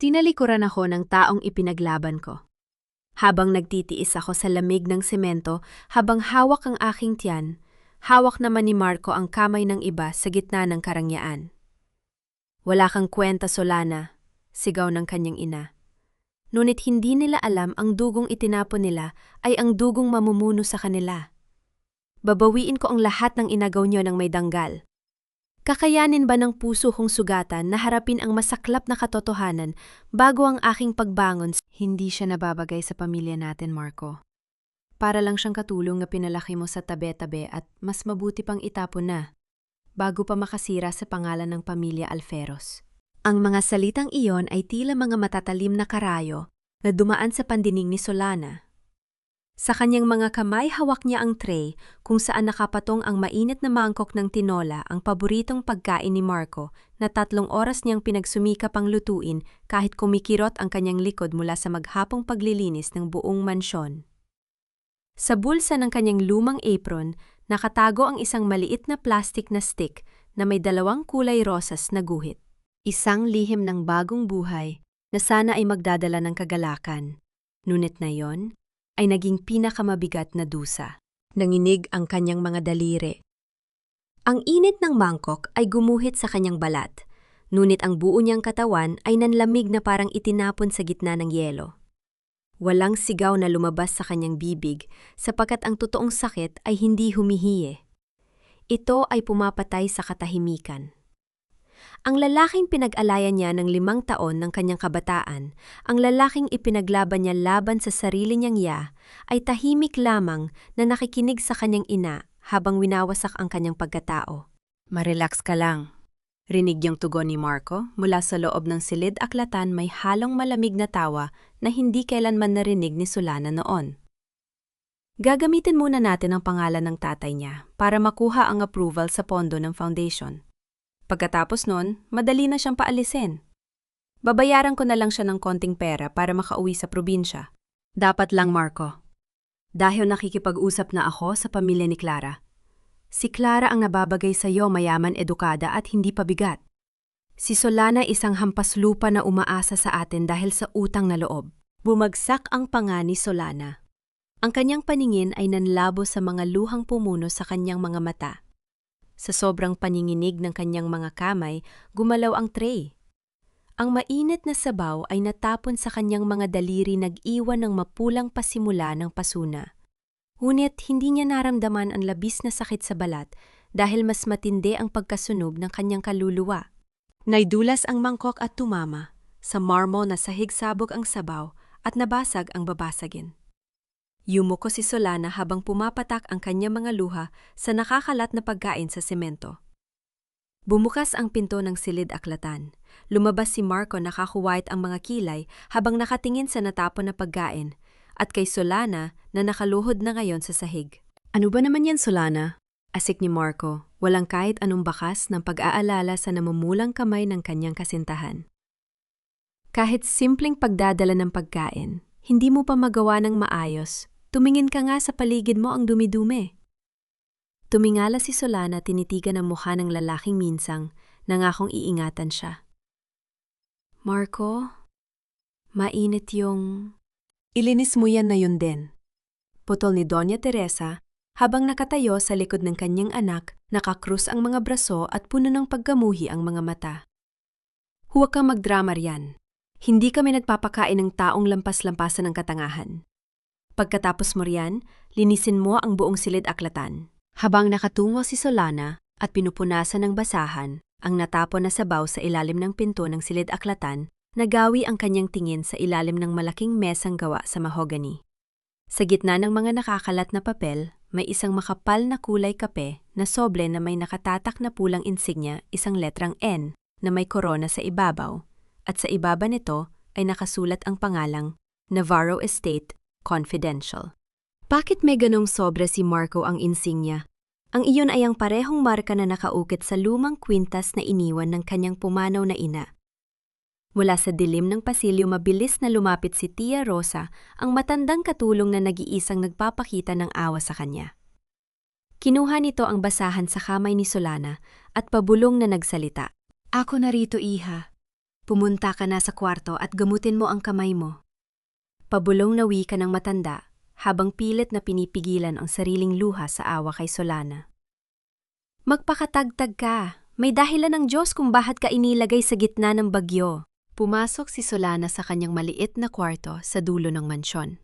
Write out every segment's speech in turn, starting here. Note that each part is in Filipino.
Tinalikuran ako ng taong ipinaglaban ko. Habang nagtitiis ako sa lamig ng semento, habang hawak ang aking tiyan, hawak naman ni Marco ang kamay ng iba sa gitna ng karangyaan. Wala kang kwenta, Solana, sigaw ng kanyang ina. Ngunit hindi nila alam ang dugong itinapon nila ay ang dugong mamumuno sa kanila. Babawiin ko ang lahat ng inagaw niyo ng may danggal. Kakayanin ba ng puso kong sugatan na harapin ang masaklap na katotohanan bago ang aking pagbangon? Hindi siya nababagay sa pamilya natin, Marco. Para lang siyang katulong na pinalaki mo sa tabi-tabi at mas mabuti pang itapon na, bago pa makasira sa pangalan ng pamilya Alferos. Ang mga salitang iyon ay tila mga matatalim na karayo na dumaan sa pandinig ni Solana. Sa kanyang mga kamay hawak niya ang tray kung saan nakapatong ang mainit na mangkok ng tinola, ang paboritong pagkain ni Marco na 3 oras niyang pinagsumikap ang lutuin kahit kumikirot ang kanyang likod mula sa maghapong paglilinis ng buong mansyon. Sa bulsa ng kanyang lumang apron, nakatago ang isang maliit na plastic na stick na may 2 kulay rosas na guhit. Isang lihim ng bagong buhay na sana ay magdadala ng kagalakan. Ngunit na yon ay naging pinakamabigat na dusa. Nanginig ang kanyang mga daliri. Ang init ng mangkok ay gumuhit sa kanyang balat, ngunit ang buo niyang katawan ay nanlamig na parang itinapon sa gitna ng yelo. Walang sigaw na lumabas sa kanyang bibig sapagkat ang totoong sakit ay hindi humihiye. Ito ay pumapatay sa katahimikan. Ang lalaking pinag-alayan niya ng 5 taon ng kanyang kabataan, ang lalaking ipinaglaban niya laban sa sarili niyang ay tahimik lamang na nakikinig sa kanyang ina habang winawasak ang kanyang pagkatao. "Marelax ka lang," rinig yung tugon ni Marco mula sa loob ng silid-aklatan, may halong malamig na tawa na hindi kailanman narinig ni Solana noon. Gagamitin muna natin ang pangalan ng tatay niya para makuha ang approval sa pondo ng foundation. Pagkatapos nun, madali na siyang paalisin. Babayaran ko na lang siya ng konting pera para makauwi sa probinsya. Dapat lang, Marco. Dahil nakikipag-usap na ako sa pamilya ni Clara. Si Clara ang nababagay sa iyo, mayaman, edukada at hindi pabigat. Si Solana isang hampas lupa na umaasa sa atin dahil sa utang na loob. Bumagsak ang panga ni Solana. Ang kanyang paningin ay nanlabo sa mga luhang pumuno sa kanyang mga mata. Sa sobrang paninginig ng kanyang mga kamay, gumalaw ang tray. Ang mainit na sabaw ay natapon sa kanyang mga daliri, nag-iwan ng mapulang pasimula ng pasuna. Ngunit hindi niya naramdaman ang labis na sakit sa balat dahil mas matindi ang pagkasunog ng kanyang kaluluwa. Naidulas ang mangkok at tumama. Sa marmo na sahig sabog ang sabaw at nabasag ang babasagin. Yumuko si Solana habang pumapatak ang kanyang mga luha sa nakakalat na pagkain sa semento. Bumukas ang pinto ng silid-aklatan. Lumabas si Marco, nakakuwait ang mga kilay habang nakatingin sa natapon na pagkain, at kay Solana na nakaluhod na ngayon sa sahig. "Ano ba naman yan, Solana?" Asik ni Marco, walang kahit anong bakas ng pag-aalala sa namumulang kamay ng kanyang kasintahan. "Kahit simpleng pagdadala ng pagkain, hindi mo pa magawa ng maayos. Tumingin ka nga sa paligid mo, ang dumi-dumi." Tumingala si Solana, tinitigan ang mukha ng lalaking minsang, nangakong iingatan siya. "Marco, mainit yung..." "Ilinis mo yan na yun din," putol ni Doña Teresa habang nakatayo sa likod ng kanyang anak, nakakrus ang mga braso at puno ng paggamuhi ang mga mata. "Huwag kang magdrama riyan. Hindi kami nagpapakain ng taong lampas-lampasan ng katangahan. Pagkatapos mo riyan, linisin mo ang buong silid-aklatan." Habang nakatungo si Solana at pinupunasan ng basahan ang natapon na sabaw sa ilalim ng pinto ng silid-aklatan, nagawi ang kanyang tingin sa ilalim ng malaking mesang gawa sa mahogany. Sa gitna ng mga nakakalat na papel, may isang makapal na kulay kape na soble na may nakatatak na pulang insignia, isang letrang N na may korona sa ibabaw, at sa ibaba nito ay nakasulat ang pangalang Navarro Estate Confidential. Bakit may ganong sobre si Marco ang insignia? Ang iyon ay ang parehong marka na nakaukit sa lumang kwintas na iniwan ng kanyang pumanaw na ina. Mula sa dilim ng pasilyo, mabilis na lumapit si Tia Rosa, ang matandang katulong na nag-iisang nagpapakita ng awa sa kanya. Kinuha nito ang basahan sa kamay ni Solana at pabulong na nagsalita. "Ako narito, iha. Pumunta ka na sa kwarto at gamutin mo ang kamay mo. Pabulong na wika ng matanda habang pilit na pinipigilan ang sariling luha sa awa kay Solana. Magpakatagtag ka. May dahilan ng Diyos kung bakit ka inilagay sa gitna ng bagyo. Pumasok si Solana sa kanyang maliit na kwarto sa dulo ng mansyon.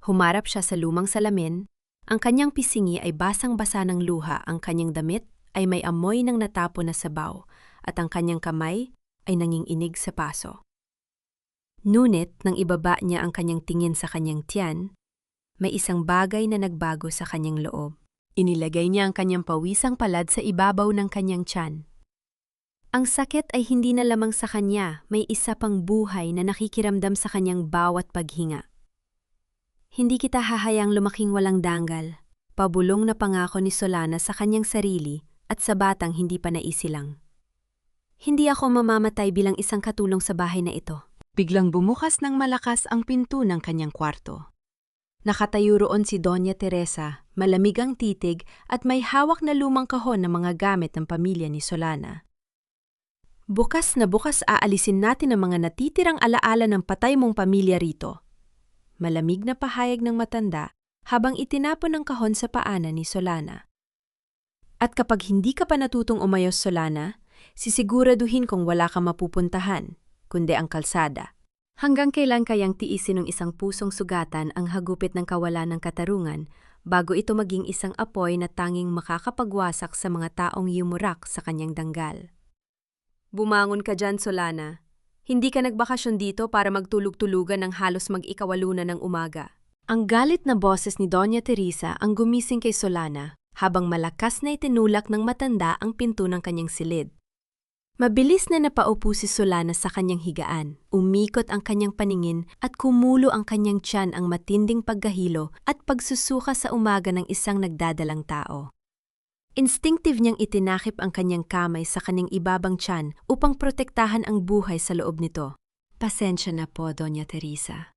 Humarap siya sa lumang salamin. Ang kanyang pisingi ay basang-basa ng luha, ang kanyang damit ay may amoy ng natapo na sabaw, at ang kanyang kamay ay nanginginig sa paso. Ngunit nang ibaba niya ang kanyang tingin sa kanyang tiyan, may isang bagay na nagbago sa kanyang loob. Inilagay niya ang kanyang pawisang palad sa ibabaw ng kanyang tiyan. Ang sakit ay hindi na lamang sa kanya, may isa pang buhay na nakikiramdam sa kanyang bawat paghinga. Hindi kita hahayang lumaking walang danggal, pabulong na pangako ni Solana sa kanyang sarili at sa batang hindi pa naisilang. Hindi ako mamamatay bilang isang katulong sa bahay na ito. Biglang bumukas ng malakas ang pinto ng kanyang kwarto. Nakatayo roon si Doña Teresa, malamig ang titig at may hawak na lumang kahon ng mga gamit ng pamilya ni Solana. Bukas na bukas aalisin natin ang mga natitirang alaala ng patay mong pamilya rito. Malamig na pahayag ng matanda habang itinapon ang kahon sa paanan ni Solana. At kapag hindi ka pa natutong umayos, Solana, sisiguraduhin kung wala ka mapupuntahan, kundi ang kalsada. Hanggang kailan kayang tiisin ng isang pusong sugatan ang hagupit ng kawalan ng katarungan bago ito maging isang apoy na tanging makakapagwasak sa mga taong yumurak sa kanyang danggal? Bumangon ka dyan, Solana. Hindi ka nagbakasyon dito para magtulog-tulugan ng halos mag-ikawalunan ng umaga. Ang galit na boses ni Doña Teresa ang gumising kay Solana habang malakas na itinulak ng matanda ang pinto ng kanyang silid. Mabilis na napaupo si Solana sa kanyang higaan, umikot ang kanyang paningin at kumulo ang kanyang tiyan ang matinding paggahilo at pagsusuka sa umaga ng isang nagdadalang tao. Instinctive niyang itinakip ang kanyang kamay sa kanyang ibabang tiyan upang protektahan ang buhay sa loob nito. Pasensya na po, Doña Teresa.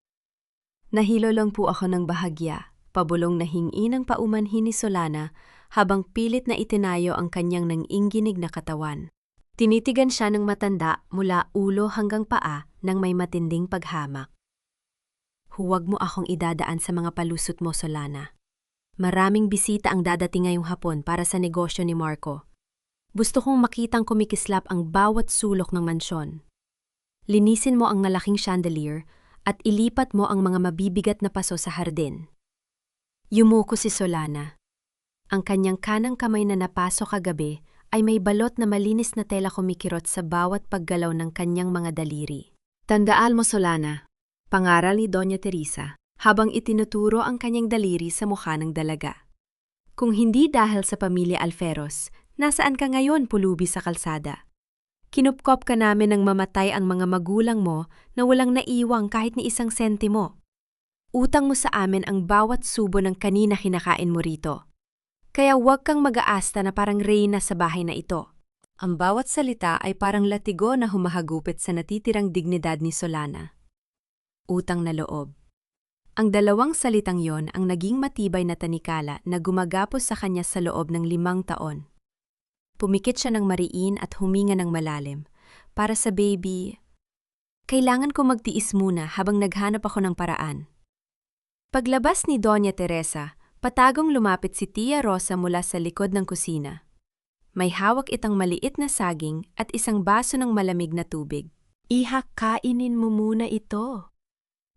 Nahilo lang po ako ng bahagya, pabulong na hingi ng paumanhin ni Solana habang pilit na itinayo ang kanyang nanginginig na katawan. Tinitigan siya ng matanda mula ulo hanggang paa nang may matinding paghamak. Huwag mo akong idadaan sa mga palusot mo, Solana. Maraming bisita ang dadating ngayong hapon para sa negosyo ni Marco. Gusto kong makitang kumikislap ang bawat sulok ng mansyon. Linisin mo ang malaking chandelier at ilipat mo ang mga mabibigat na paso sa hardin. Yumuko si Solana. Ang kanyang kanang kamay na napasok kagabi ay may balot na malinis na tela kumikirot sa bawat paggalaw ng kanyang mga daliri. Tandaan mo, Solana, pangaral ni Doña Teresa, habang itinuturo ang kanyang daliri sa mukha ng dalaga. Kung hindi dahil sa pamilya Alferos, nasaan ka ngayon, pulubi sa kalsada? Kinupkop ka namin nang mamatay ang mga magulang mo na walang naiwang kahit ni isang sentimo. Utang mo sa amin ang bawat subo ng kanina kinakain mo rito. Kaya huwag kang mag-aasta na parang reyna sa bahay na ito. Ang bawat salita ay parang latigo na humahagupit sa natitirang dignidad ni Solana. Utang na loob. Ang dalawang salitang yon ang naging matibay na tanikala na gumagapos sa kanya sa loob ng 5 taon. Pumikit siya ng mariin at huminga ng malalim. Para sa baby, kailangan ko magtiis muna habang naghanap ako ng paraan. Paglabas ni Doña Teresa, patagong lumapit si Tia Rosa mula sa likod ng kusina. May hawak itang maliit na saging at isang baso ng malamig na tubig. Iha, kainin mo muna ito.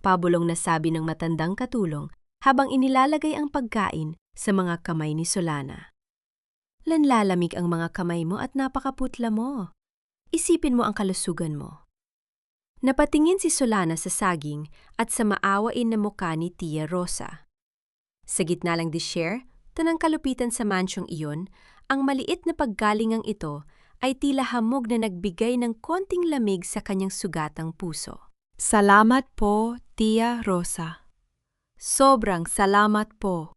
Pabulong na sabi ng matandang katulong habang inilalagay ang pagkain sa mga kamay ni Solana. Lanlalamig ang mga kamay mo at napakaputla mo. Isipin mo ang kalusugan mo. Napatingin si Solana sa saging at sa maawain na mukha ni Tia Rosa. Sa gitna lang disher, tanang kalupitan sa mansyong iyon, ang maliit na paggalingang ito ay tila hamog na nagbigay ng konting lamig sa kanyang sugatang puso. Salamat po, Tia Rosa. Sobrang salamat po.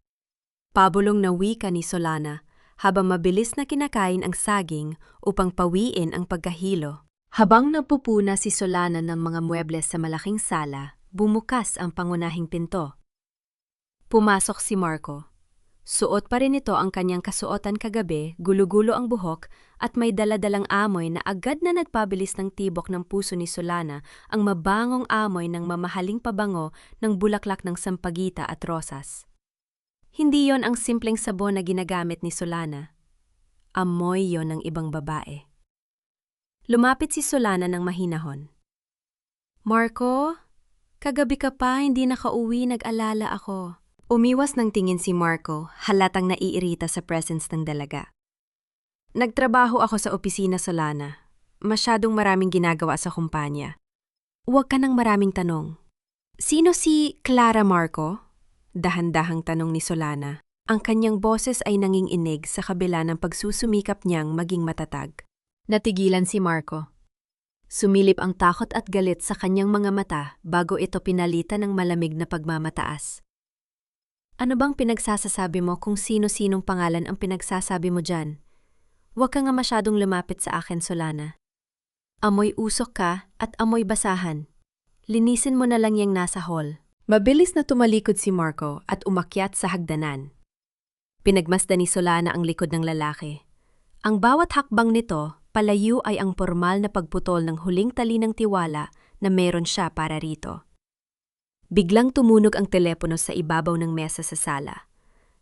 Pabulong na wika ni Solana habang mabilis na kinakain ang saging upang pawiin ang pagkahilo. Habang nagpupuna si Solana ng mga muebles sa malaking sala, bumukas ang pangunahing pinto. Pumasok si Marco. Suot pa rin ito ang kanyang kasuotan kagabi, gulo-gulo ang buhok, at may daladalang amoy na agad na nagpabilis ng tibok ng puso ni Solana, ang mabangong amoy ng mamahaling pabango ng bulaklak ng sampagita at rosas. Hindi yon ang simpleng sabon na ginagamit ni Solana. Amoy yon ng ibang babae. Lumapit si Solana ng mahinahon. Marco, kagabi ka pa, hindi nakauwi, nag-alala ako. Umiwas ng tingin si Marco, halatang naiirita sa presence ng dalaga. Nagtrabaho ako sa opisina, Solana. Masyadong maraming ginagawa sa kumpanya. Huwag ka ng maraming tanong. Sino si Clara, Marco? Dahan-dahang tanong ni Solana. Ang kanyang boses ay nanginginig sa kabila ng pagsusumikap niyang maging matatag. Natigilan si Marco. Sumilip ang takot at galit sa kanyang mga mata bago ito pinalitan ng malamig na pagmamataas. Ano bang pinagsasasabi mo kung sino-sinong pangalan ang pinagsasabi mo dyan? Huwag ka nga masyadong lumapit sa akin, Solana. Amoy usok ka at amoy basahan. Linisin mo na lang yang nasa hall. Mabilis na tumalikod si Marco at umakyat sa hagdanan. Pinagmasdan ni Solana ang likod ng lalaki. Ang bawat hakbang nito, palayo ay ang pormal na pagputol ng huling tali ng tiwala na meron siya para rito. Biglang tumunog ang telepono sa ibabaw ng mesa sa sala.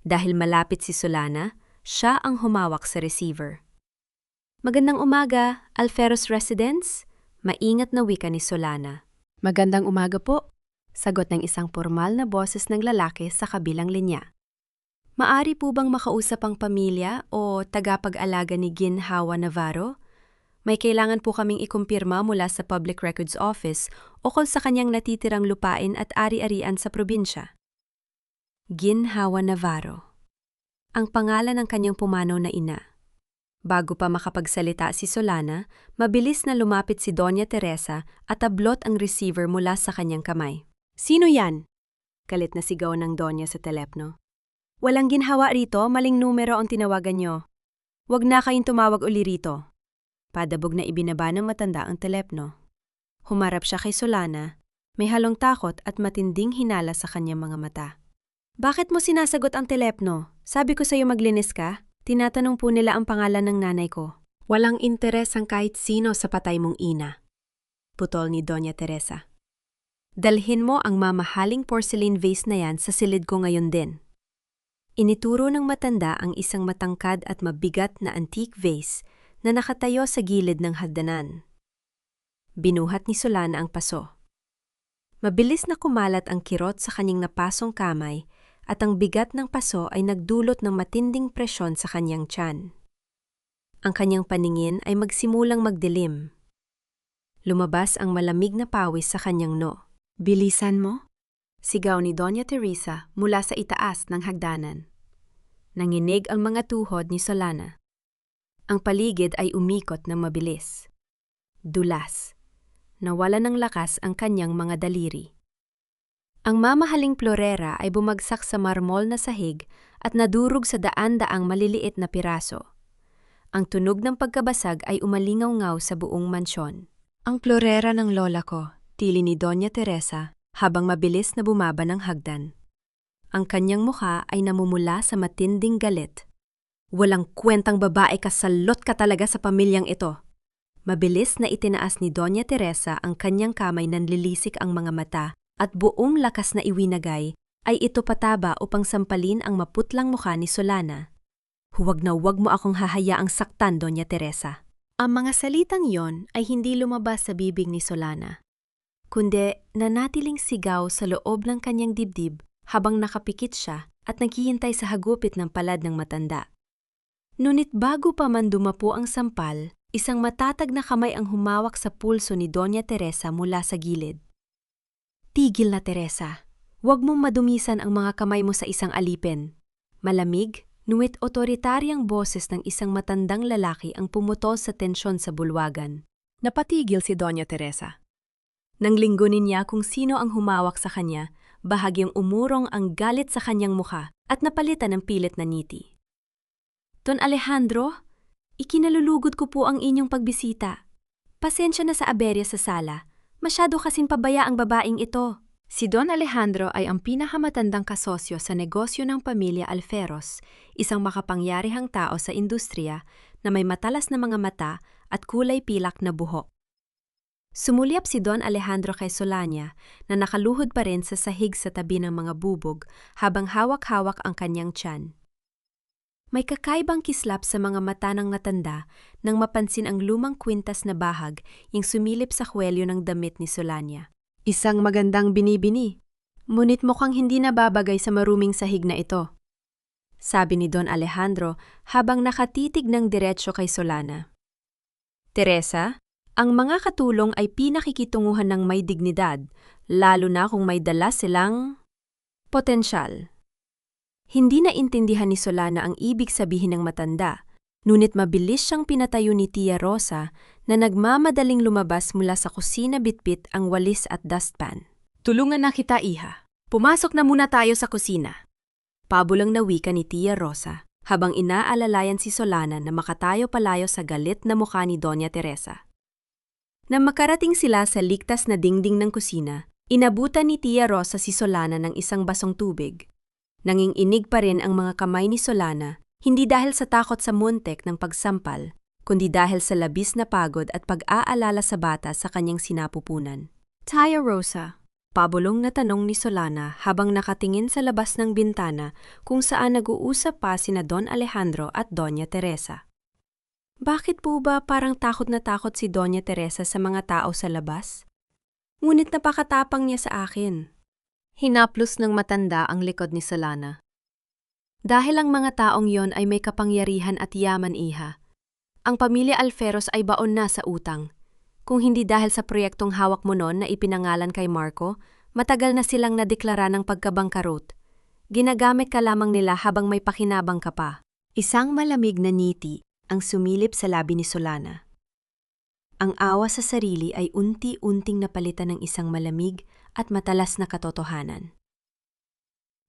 Dahil malapit si Solana, siya ang humawak sa receiver. Magandang umaga, Alferos Residence? Maingat na wika ni Solana. Magandang umaga po, sagot ng isang pormal na boses ng lalaki sa kabilang linya. Maari po bang makausap ang pamilya o tagapag-alaga ni Ginhawa Navarro? May kailangan po kaming ikumpirma mula sa Public Records Office ukol sa kanyang natitirang lupain at ari-arian sa probinsya. Ginhawa Navarro. Ang pangalan ng kanyang pumanaw na ina. Bago pa makapagsalita si Solana, mabilis na lumapit si Doña Teresa at ablot ang receiver mula sa kanyang kamay. Sino yan? Galit na sigaw ng Doña sa telepno. Walang ginhawa rito, maling numero ang tinawagan nyo. Huwag na kayong tumawag uli rito. Padabog na ibinaba ng matanda ang telepno. Humarap siya kay Solana, may halong takot at matinding hinala sa kanyang mga mata. Bakit mo sinasagot ang telepno? Sabi ko sa'yo maglinis ka? Tinatanong po nila ang pangalan ng nanay ko. Walang interes ang kahit sino sa patay mong ina. Putol ni Doña Teresa. Dalhin mo ang mamahaling porcelain vase na yan sa silid ko ngayon din. Inituro ng matanda ang isang matangkad at mabigat na antique vase na nakatayo sa gilid ng hagdanan. Binuhat ni Solana ang paso. Mabilis na kumalat ang kirot sa kanyang napasong kamay at ang bigat ng paso ay nagdulot ng matinding presyon sa kanyang tiyan. Ang kanyang paningin ay magsimulang magdilim. Lumabas ang malamig na pawis sa kanyang no. Bilisan mo? Sigaw ni Doña Teresa mula sa itaas ng hagdanan. Nanginig ang mga tuhod ni Solana. Ang paligid ay umikot ng mabilis. Dulas. Nawala ng lakas ang kanyang mga daliri. Ang mamahaling plorera ay bumagsak sa marmol na sahig at nadurog sa daan-daang maliliit na piraso. Ang tunog ng pagkabasag ay umalingaw-ngaw sa buong mansyon. Ang plorera ng lola ko, tili ni Doña Teresa habang mabilis na bumaba ng hagdan. Ang kanyang mukha ay namumula sa matinding galit. Walang kwentang babae ka, salot ka talaga sa pamilyang ito. Mabilis na itinaas ni Doña Teresa ang kanyang kamay, nanlilisik ang mga mata at buong lakas na iwinagay ay ito pataba upang sampalin ang maputlang mukha ni Solana. Huwag na huwag mo akong hahayaang saktan, Doña Teresa. Ang mga salitang yon ay hindi lumabas sa bibig ni Solana, kundi nanatiling sigaw sa loob ng kanyang dibdib habang nakapikit siya at naghihintay sa hagupit ng palad ng matanda. Ngunit bago pa man dumapo ang sampal, isang matatag na kamay ang humawak sa pulso ni Doña Teresa mula sa gilid. Tigil na, Teresa. Huwag mong madumisan ang mga kamay mo sa isang alipin. Malamig, ngunit otoritaryang boses ng isang matandang lalaki ang pumutol sa tensyon sa bulwagan. Napatigil si Doña Teresa. Nang linggunin niya kung sino ang humawak sa kanya, bahagyang umurong ang galit sa kanyang mukha at napalitan ng pilit na ngiti. Don Alejandro, ikinalulugod ko po ang inyong pagbisita. Pasensya na sa aberya sa sala. Masyado kasing pabaya ang babaeng ito. Si Don Alejandro ay ang pinakamatandang kasosyo sa negosyo ng pamilya Alferos, isang makapangyarihang tao sa industriya na may matalas na mga mata at kulay pilak na buhok. Sumulyap si Don Alejandro kay Solana na nakaluhod pa rin sa sahig sa tabi ng mga bubog habang hawak-hawak ang kanyang tiyan. May kakaibang kislap sa mga mata ng matanda nang mapansin ang lumang kwintas na bahag yung sumilip sa kwelyo ng damit ni Solana. Isang magandang binibini, ngunit mukhang hindi nababagay sa maruming sahig na ito, sabi ni Don Alejandro habang nakatitig ng diretsyo kay Solana. Teresa, ang mga katulong ay pinakikitunguhan ng may dignidad, lalo na kung may dala silang potensyal. Hindi naintindihan ni Solana ang ibig sabihin ng matanda, ngunit mabilis siyang pinatayo ni Tia Rosa na nagmamadaling lumabas mula sa kusina bitbit ang walis at dustpan. Tulungan na kita, iha. Pumasok na muna tayo sa kusina. Pabulang na wika ni Tia Rosa habang inaalalayan si Solana na makatayo-palayo sa galit na mukha ni Doña Teresa. Nang makarating sila sa ligtas na dingding ng kusina, inabutan ni Tia Rosa si Solana ng isang basong tubig. Nanginginig pa rin ang mga kamay ni Solana, hindi dahil sa takot sa muntek ng pagsampal, kundi dahil sa labis na pagod at pag-aalala sa bata sa kanyang sinapupunan. Tia Rosa, pabulong na tanong ni Solana habang nakatingin sa labas ng bintana kung saan nag-uusap pa sina Don Alejandro at Doña Teresa. Bakit po ba parang takot na takot si Doña Teresa sa mga tao sa labas? Ngunit napakatapang niya sa akin. Hinaplos ng matanda ang likod ni Solana. Dahil ang mga taong yon ay may kapangyarihan at yaman, iha. Ang pamilya Alferos ay baon na sa utang. Kung hindi dahil sa proyektong hawak mo noon na ipinangalan kay Marco, matagal na silang nadeklara ng pagkabangkarot. Ginagamit ka lamang nila habang may pakinabang ka pa. Isang malamig na ngiti ang sumilip sa labi ni Solana. Ang awa sa sarili ay unti-unting napalitan ng isang malamig at matalas na katotohanan.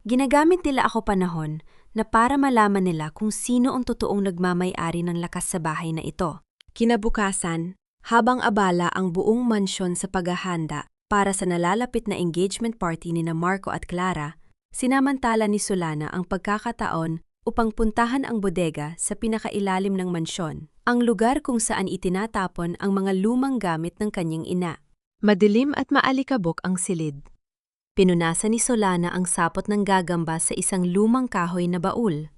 Ginagamit nila ako panahon na para malaman nila kung sino ang totoong nagmamay-ari ng lakas sa bahay na ito. Kinabukasan, habang abala ang buong mansyon sa paghahanda para sa nalalapit na engagement party ni Marco at Clara, sinamantala ni Solana ang pagkakataon upang puntahan ang bodega sa pinakailalim ng mansyon, ang lugar kung saan itinatapon ang mga lumang gamit ng kanyang ina. Madilim at maalikabok ang silid. Pinunasan ni Solana ang sapot ng gagamba sa isang lumang kahoy na baul.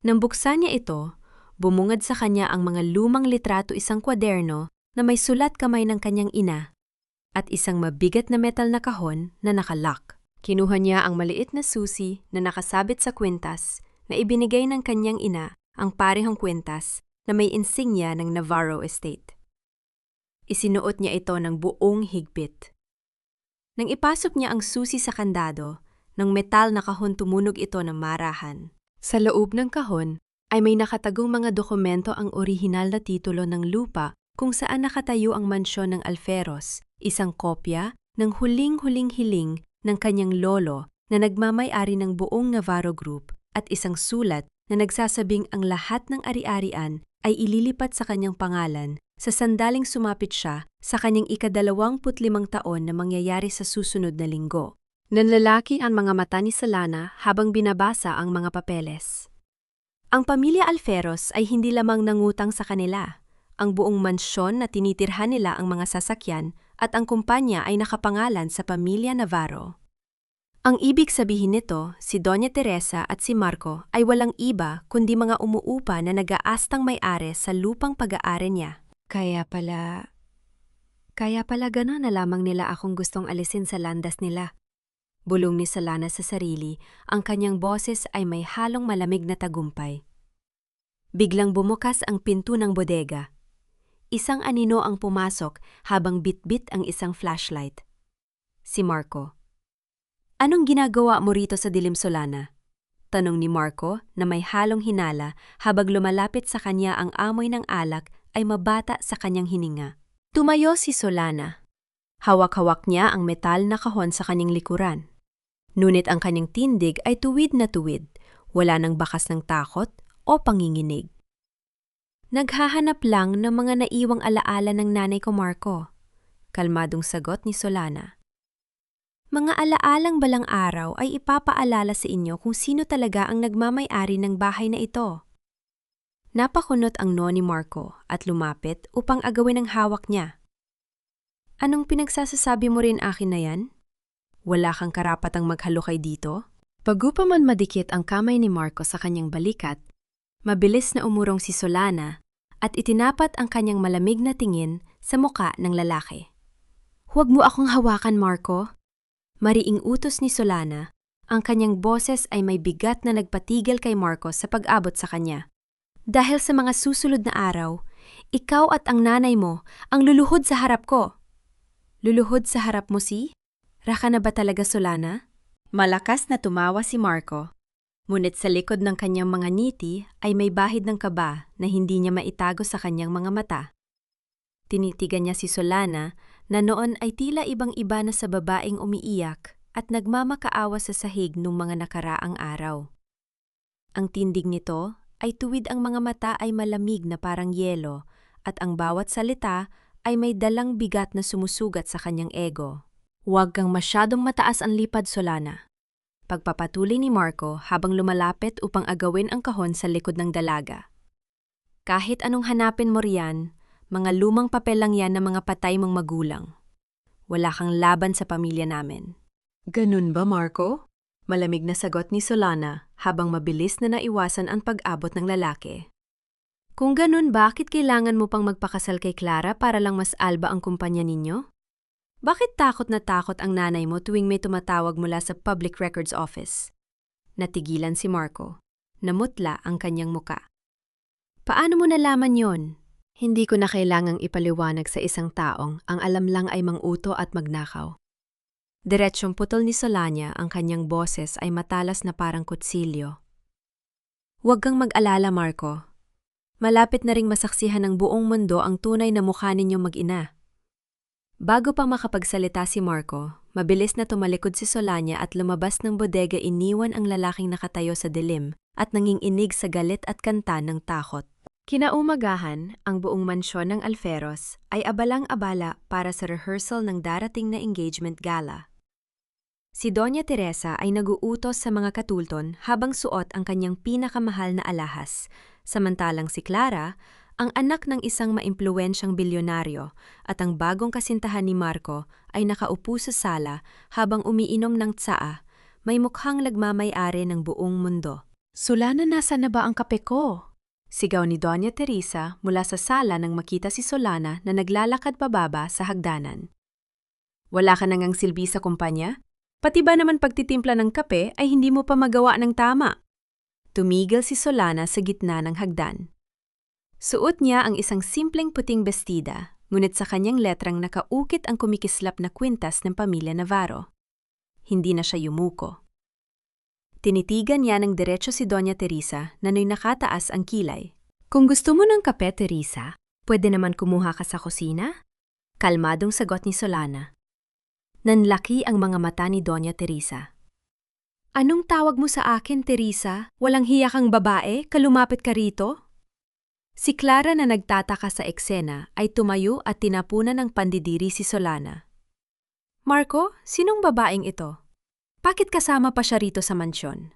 Nang buksan niya ito, bumungad sa kanya ang mga lumang litrato, isang kwaderno na may sulat kamay ng kanyang ina, at isang mabigat na metal na kahon na nakalock. Kinuha niya ang maliit na susi na nakasabit sa kwintas na ibinigay ng kanyang ina, ang parehong kwintas na may insignia ng Navarro Estate. Isinuot niya ito ng buong higpit. Nang ipasok niya ang susi sa kandado, ng metal na kahon tumunog ito ng marahan. Sa loob ng kahon ay may nakatagong mga dokumento, ang orihinal na titulo ng lupa kung saan nakatayo ang mansyon ng Alferos, isang kopya ng huling-huling hiling ng kanyang lolo na nagmamay-ari ng buong Navarro Group, at isang sulat na nagsasabing ang lahat ng ari-arian ay ililipat sa kanyang pangalan sa sandaling sumapit siya sa kanyang ika-25 taon na mangyayari sa susunod na linggo. Nanlalaki ang mga mata ni Solana habang binabasa ang mga papeles. Ang pamilya Alferos ay hindi lamang nangutang sa kanila. Ang buong mansyon na tinitirhan nila, ang mga sasakyan at ang kumpanya ay nakapangalan sa pamilya Navarro. Ang ibig sabihin nito, si Doña Teresa at si Marco ay walang iba kundi mga umuupa na nag-aastang may-ari sa lupang pag-aari niya. Kaya pala gano'n na lamang nila akong gustong alisin sa landas nila. Bulong ni Solana sa sarili, ang kanyang boses ay may halong malamig na tagumpay. Biglang bumukas ang pinto ng bodega. Isang anino ang pumasok habang bitbit ang isang flashlight. Si Marco. Anong ginagawa mo rito sa dilim, Solana? Tanong ni Marco na may halong hinala habang lumalapit sa kanya, ang amoy ng alak ay mabata sa kanyang hininga. Tumayo si Solana. Hawak-hawak niya ang metal na kahon sa kanyang likuran. Ngunit ang kanyang tindig ay tuwid na tuwid, wala nang bakas ng takot o panginginig. Naghahanap lang ng mga naiwang alaala ng nanay ko, Marco. Kalmadong sagot ni Solana. Mga alaalang balang araw ay ipapaalala sa inyo kung sino talaga ang nagmamay-ari ng bahay na ito. Napakunot ang noo ni Marco at lumapit upang agawin ang hawak niya. Anong pinagsasasabi mo rin akin na yan? Wala kang karapatang maghalukay dito? Pagupaman madikit ang kamay ni Marco sa kanyang balikat, mabilis na umurong si Solana at itinapat ang kanyang malamig na tingin sa muka ng lalaki. Huwag mo akong hawakan, Marco. Mariing utos ni Solana, ang kanyang boses ay may bigat na nagpatigil kay Marco sa pag-abot sa kanya. Dahil sa mga susunod na araw, ikaw at ang nanay mo ang luluhod sa harap ko. Luluhod sa harap mo si? Raka na ba talaga, Solana? Malakas na tumawa si Marco. Ngunit sa likod ng kanyang mga ngiti ay may bahid ng kaba na hindi niya maitago sa kanyang mga mata. Tinitigan niya si Solana na noon ay tila ibang-iba na sa babaeng umiiyak at nagmamakaawa sa sahig nung mga nakaraang araw. Ang tindig nito ay tuwid ang mga mata ay malamig na parang yelo at ang bawat salita ay may dalang bigat na sumusugat sa kanyang ego. Huwag kang masyadong mataas ang lipad, Solana. Pagpapatuloy ni Marco habang lumalapit upang agawin ang kahon sa likod ng dalaga. Kahit anong hanapin mo riyan, mga lumang papel lang yan ng mga patay mong magulang. Wala kang laban sa pamilya namin. Ganun ba, Marco? Malamig na sagot ni Solana habang mabilis na naiwasan ang pag-abot ng lalaki. Kung ganun, bakit kailangan mo pang magpakasal kay Clara para lang mas alba ang kumpanya ninyo? Bakit takot na takot ang nanay mo tuwing may tumatawag mula sa Public Records Office? Natigilan si Marco. Namutla ang kanyang muka. Paano mo nalaman yon? Hindi ko na kailangang ipaliwanag sa isang taong ang alam lang ay manguto at magnakaw. Diretsyong putol ni Solana ang kanyang boses ay matalas na parang kutsilyo. Huwag kang mag-alala, Marco. Malapit na ring masaksihan ng buong mundo ang tunay na mukha ninyong mag-ina. Bago pa makapagsalita si Marco, mabilis na tumalikod si Solana at lumabas ng bodega, iniwan ang lalaking nakatayo sa dilim at nanginginig sa galit at kanta ng takot. Kinaumagahan, ang buong mansyon ng Alferos ay abalang-abala para sa rehearsal ng darating na engagement gala. Si Doña Teresa ay naguutos sa mga katulton habang suot ang kanyang pinakamahal na alahas, samantalang si Clara, ang anak ng isang maimpluwensyang bilyonaryo at ang bagong kasintahan ni Marco ay nakaupo sa sala habang umiinom ng tsaa, may mukhang nagmamay-ari ng buong mundo. Solana, nasa na ba ang kape ko? Sigaw ni Doña Teresa mula sa sala nang makita si Solana na naglalakad pababa sa hagdanan. Wala ka nangang silbi sa kumpanya? Pati ba naman pagtitimpla ng kape ay hindi mo pa magawa ng tama? Tumigil si Solana sa gitna ng hagdan. Suot niya ang isang simpleng puting bestida, ngunit sa kanyang letrang nakaukit ang kumikislap na kwintas ng pamilya Navarro. Hindi na siya yumuko. Tinitigan niya ng diretso si Doña Teresa na no'y nakataas ang kilay. Kung gusto mo ng kape, Teresa, pwede naman kumuha ka sa kusina? Kalmadong sagot ni Solana. Nanlaki ang mga mata ni Doña Teresa. Anong tawag mo sa akin, Teresa? Walang hiya kang babae? Kalumapit ka rito? Si Clara na nagtataka sa eksena ay tumayo at tinapunan ng pandidiri si Solana. Marco, sinong babaeng ito? Bakit kasama pa siya rito sa mansyon?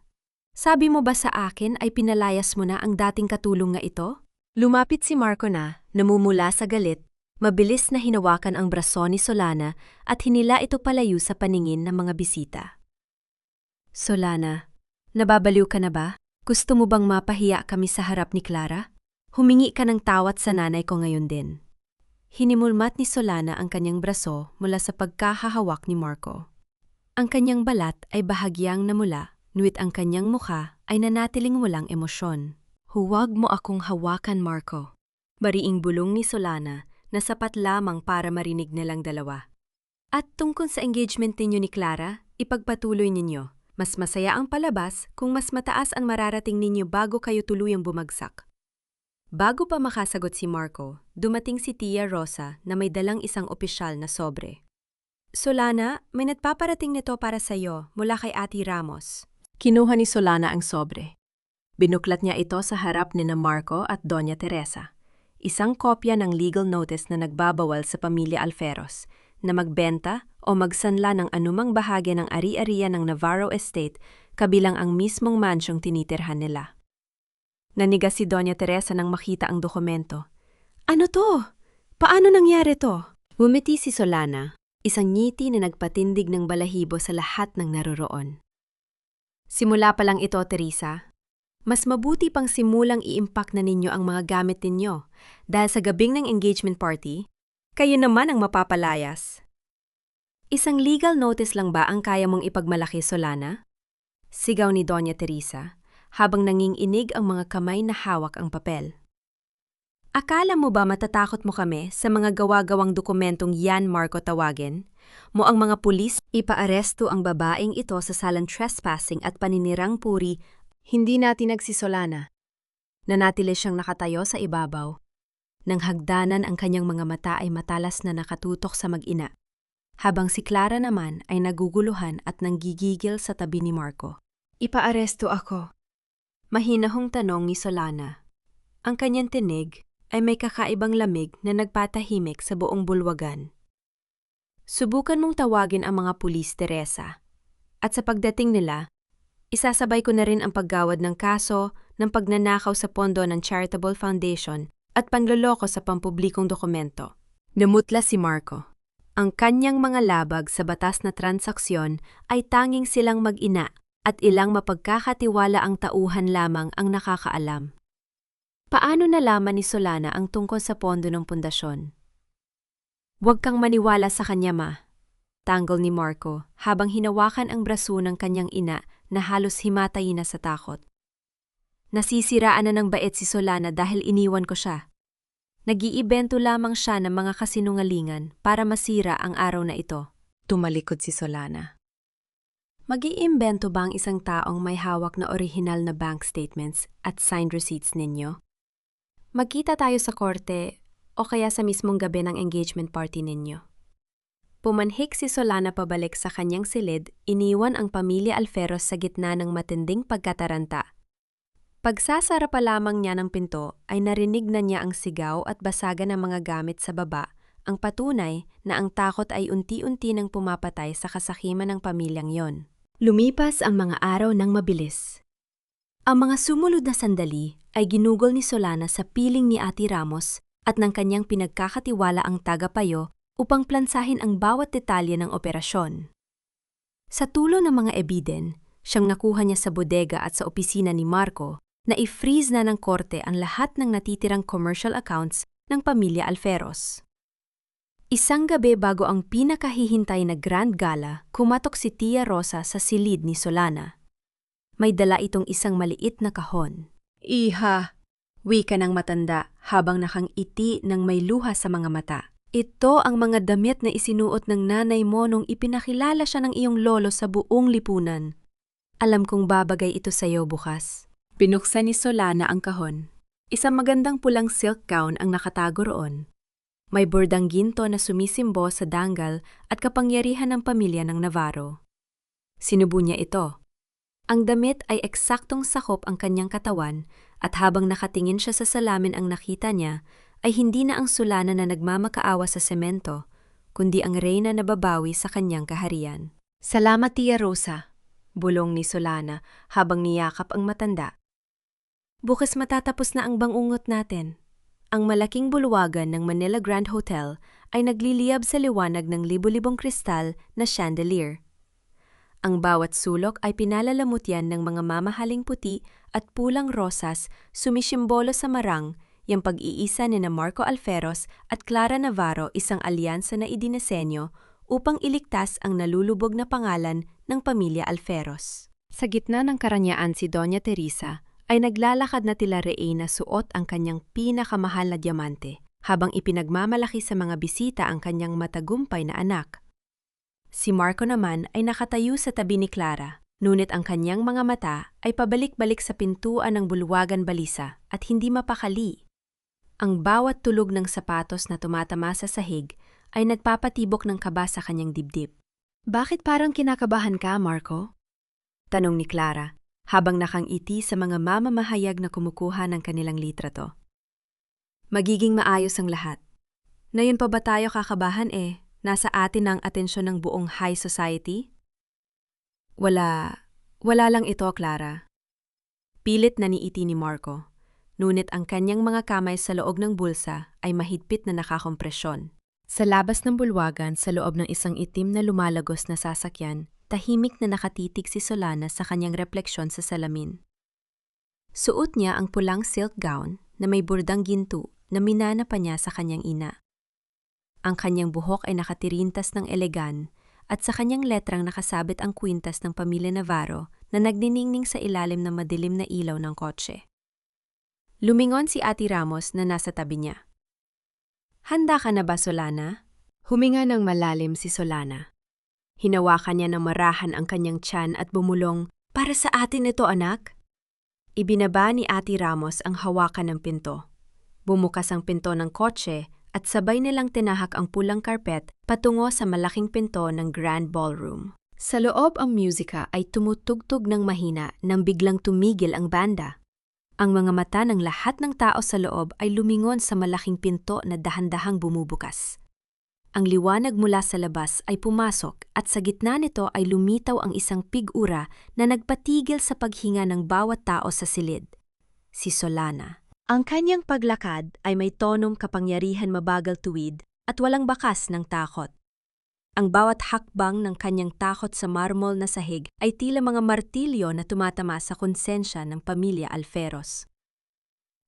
Sabi mo ba sa akin ay pinalayas mo na ang dating katulong nga ito? Lumapit si Marco na, namumula sa galit, mabilis na hinawakan ang braso ni Solana at hinila ito palayo sa paningin ng mga bisita. Solana, nababaliw ka na ba? Gusto mo bang mapahiya kami sa harap ni Clara? Humingi ka ng tawad sa nanay ko ngayon din. Hinimulmat ni Solana ang kanyang braso mula sa pagkahahawak ni Marco. Ang kanyang balat ay bahagyang namula, ngunit ang kanyang mukha ay nanatiling walang emosyon. Huwag mo akong hawakan, Marco. Bariing bulong ni Solana na sapat lamang para marinig nilang dalawa. At tungkol sa engagement ninyo ni Clara, ipagpatuloy ninyo. Mas masaya ang palabas kung mas mataas ang mararating ninyo bago kayo tuluyang bumagsak. Bago pa makasagot si Marco, dumating si Tia Rosa na may dalang isang opisyal na sobre. Solana, may nagpaparating nito para sa iyo mula kay Ate Ramos. Kinuha ni Solana ang sobre. Binuklat niya ito sa harap ni Marco at Doña Teresa. Isang kopya ng legal notice na nagbabawal sa pamilya Alferos na magbenta o magsanla ng anumang bahagi ng ari-arian ng Navarro Estate kabilang ang mismong mansyong tinitirhan nila. Nanigas si Doña Teresa nang makita ang dokumento. Ano to? Paano nangyari to? Bumiti si Solana, isang ngiti na nagpatindig ng balahibo sa lahat ng naroroon. Simula pa lang ito, Teresa. Mas mabuti pang simulang i-impact na ninyo ang mga gamit ninyo dahil sa gabing ng engagement party, kayo naman ang mapapalayas. Isang legal notice lang ba ang kaya mong ipagmalaki, Solana? Sigaw ni Doña Teresa habang nanginginig ang mga kamay na hawak ang papel. Akala mo ba matatakot mo kami sa mga gawa-gawang dokumentong yan, Marco, tawagin? Mo ang mga pulis ipaaresto ang babaeng ito sa salang trespassing at paninirang puri. Hindi natin nagsisolana. Nanatili siyang nakatayo sa ibabaw. Nang hagdanan ang kanyang mga mata ay matalas na nakatutok sa mag-ina, habang si Clara naman ay naguguluhan at nanggigigil sa tabi ni Marco. Ipaaresto ako. Mahinahong tanong ni Solana. Ang kanyang tinig ay may kakaibang lamig na nagpatahimik sa buong bulwagan. Subukan mong tawagin ang mga pulis, Teresa. At sa pagdating nila, isasabay ko na rin ang paggawad ng kaso ng pagnanakaw sa pondo ng Charitable Foundation at panloloko sa pampublikong dokumento. Namutla si Marco. Ang kanyang mga labag sa batas na transaksyon ay tanging silang mag-ina at ilang mapagkakatiwala ang tauhan lamang ang nakakaalam. Paano nalaman ni Solana ang tungkol sa pondo ng pundasyon? Huwag kang maniwala sa kanya, ma. Tanggol ni Marco habang hinawakan ang braso ng kanyang ina na halos himatay na sa takot. Nasisiraan na ng bait si Solana dahil iniwan ko siya. Nag-iibento lamang siya ng mga kasinungalingan para masira ang araw na ito. Tumalikod si Solana. Mag-iimbento ba ang isang taong may hawak na orihinal na bank statements at signed receipts ninyo? Magkita tayo sa korte o kaya sa mismong gabi ng engagement party ninyo. Pumanhik si Solana pabalik sa kanyang silid, iniwan ang pamilya Alferos sa gitna ng matinding pagkataranta. Pagsasara pa lamang niya ng pinto ay narinig na niya ang sigaw at basagan ng mga gamit sa baba, ang patunay na ang takot ay unti-unti nang pumapatay sa kasakiman ng pamilyang yon. Lumipas ang mga araw ng mabilis. Ang mga sumunod na sandali ay ginugol ni Solana sa piling ni Ate Ramos at ng kanyang pinagkakatiwala ang tagapayo upang plansahin ang bawat detalye ng operasyon. Sa tulong ng mga ebiden, siyang nakuha niya sa bodega at sa opisina ni Marco na i-freeze na ng korte ang lahat ng natitirang commercial accounts ng pamilya Alferos. Isang gabi bago ang pinakahihintay na grand gala, kumatok si Tia Rosa sa silid ni Solana. May dala itong isang maliit na kahon. Iha, wika ng matanda habang nakangiti ng may luha sa mga mata. Ito ang mga damit na isinuot ng nanay mo nung ipinakilala siya ng iyong lolo sa buong lipunan. Alam kong babagay ito sa iyo bukas. Pinuksan ni Solana ang kahon. Isang magandang pulang silk gown ang nakatago roon. May bordang ginto na sumisimbo sa danggal at kapangyarihan ng pamilya ng Navarro. Sinubo niya ito. Ang damit ay eksaktong sakop ang kanyang katawan at habang nakatingin siya sa salamin ang nakita niya, ay hindi na ang Solana na nagmamakaawa sa semento, kundi ang reyna na babawi sa kanyang kaharian. Salamat, Tia Rosa, bulong ni Solana habang niyakap ang matanda. Bukas matatapos na ang bangungot natin. Ang malaking bulwagan ng Manila Grand Hotel ay nagliliyab sa liwanag ng libo-libong kristal na chandelier. Ang bawat sulok ay pinalalamutyan ng mga mamahaling puti at pulang rosas sumisimbolo sa marang, yung pag-iisa ni na Marco Alferos at Clara Navarro, isang alyansa na idinesenyo upang iligtas ang nalulubog na pangalan ng pamilya Alferos. Sa gitna ng karanyaan si Doña Teresa ay naglalakad na tila reyna suot ang kanyang pinakamahal na diamante habang ipinagmamalaki sa mga bisita ang kanyang matagumpay na anak. Si Marco naman ay nakatayo sa tabi ni Clara, ngunit ang kanyang mga mata ay pabalik-balik sa pintuan ng bulwagan balisa at hindi mapakali. Ang bawat tulog ng sapatos na tumatama sa sahig ay nagpapatibok ng kaba sa kanyang dibdib. Bakit parang kinakabahan ka, Marco? Tanong ni Clara, habang nakangiti sa mga mamamahayag na kumukuha ng kanilang litrato. Magiging maayos ang lahat. Ngayon pa ba tayo kakabahan Nasa atin ang atensyon ng buong high society? Wala lang ito, Clara. Pilit na niiti ni Marco, ngunit ang kanyang mga kamay sa loob ng bulsa ay mahigpit na nakakompresyon. Sa labas ng bulwagan sa loob ng isang itim na lumalagos na sasakyan, tahimik na nakatitig si Solana sa kanyang refleksyon sa salamin. Suot niya ang pulang silk gown na may burdang ginto na minana pa niya sa kanyang ina. Ang kanyang buhok ay nakatirintas ng elegan at sa kanyang letrang nakasabit ang kwintas ng pamilya Navarro na nagniningning sa ilalim ng madilim na ilaw ng kotse. Lumingon si Ate Ramos na nasa tabi niya. "Handa ka na ba, Solana?" Huminga ng malalim si Solana. Hinawakan niya ng marahan ang kanyang tiyan at bumulong, "Para sa atin ito, anak." Ibinaba ni Ate Ramos ang hawakan ng pinto. Bumukas ang pinto ng kotse at sabay nilang tinahak ang pulang karpet patungo sa malaking pinto ng Grand Ballroom. Sa loob ang musika ay tumutugtog ng mahina nang biglang tumigil ang banda. Ang mga mata ng lahat ng tao sa loob ay lumingon sa malaking pinto na dahan-dahang bumubukas. Ang liwanag mula sa labas ay pumasok at sa gitna nito ay lumitaw ang isang pig-ura na nagpatigil sa paghinga ng bawat tao sa silid. Si Solana. Ang kanyang paglakad ay may tonong kapangyarihan mabagal tuwid at walang bakas ng takot. Ang bawat hakbang ng kanyang takot sa marmol na sahig ay tila mga martilyo na tumatama sa konsensya ng pamilya Alferos.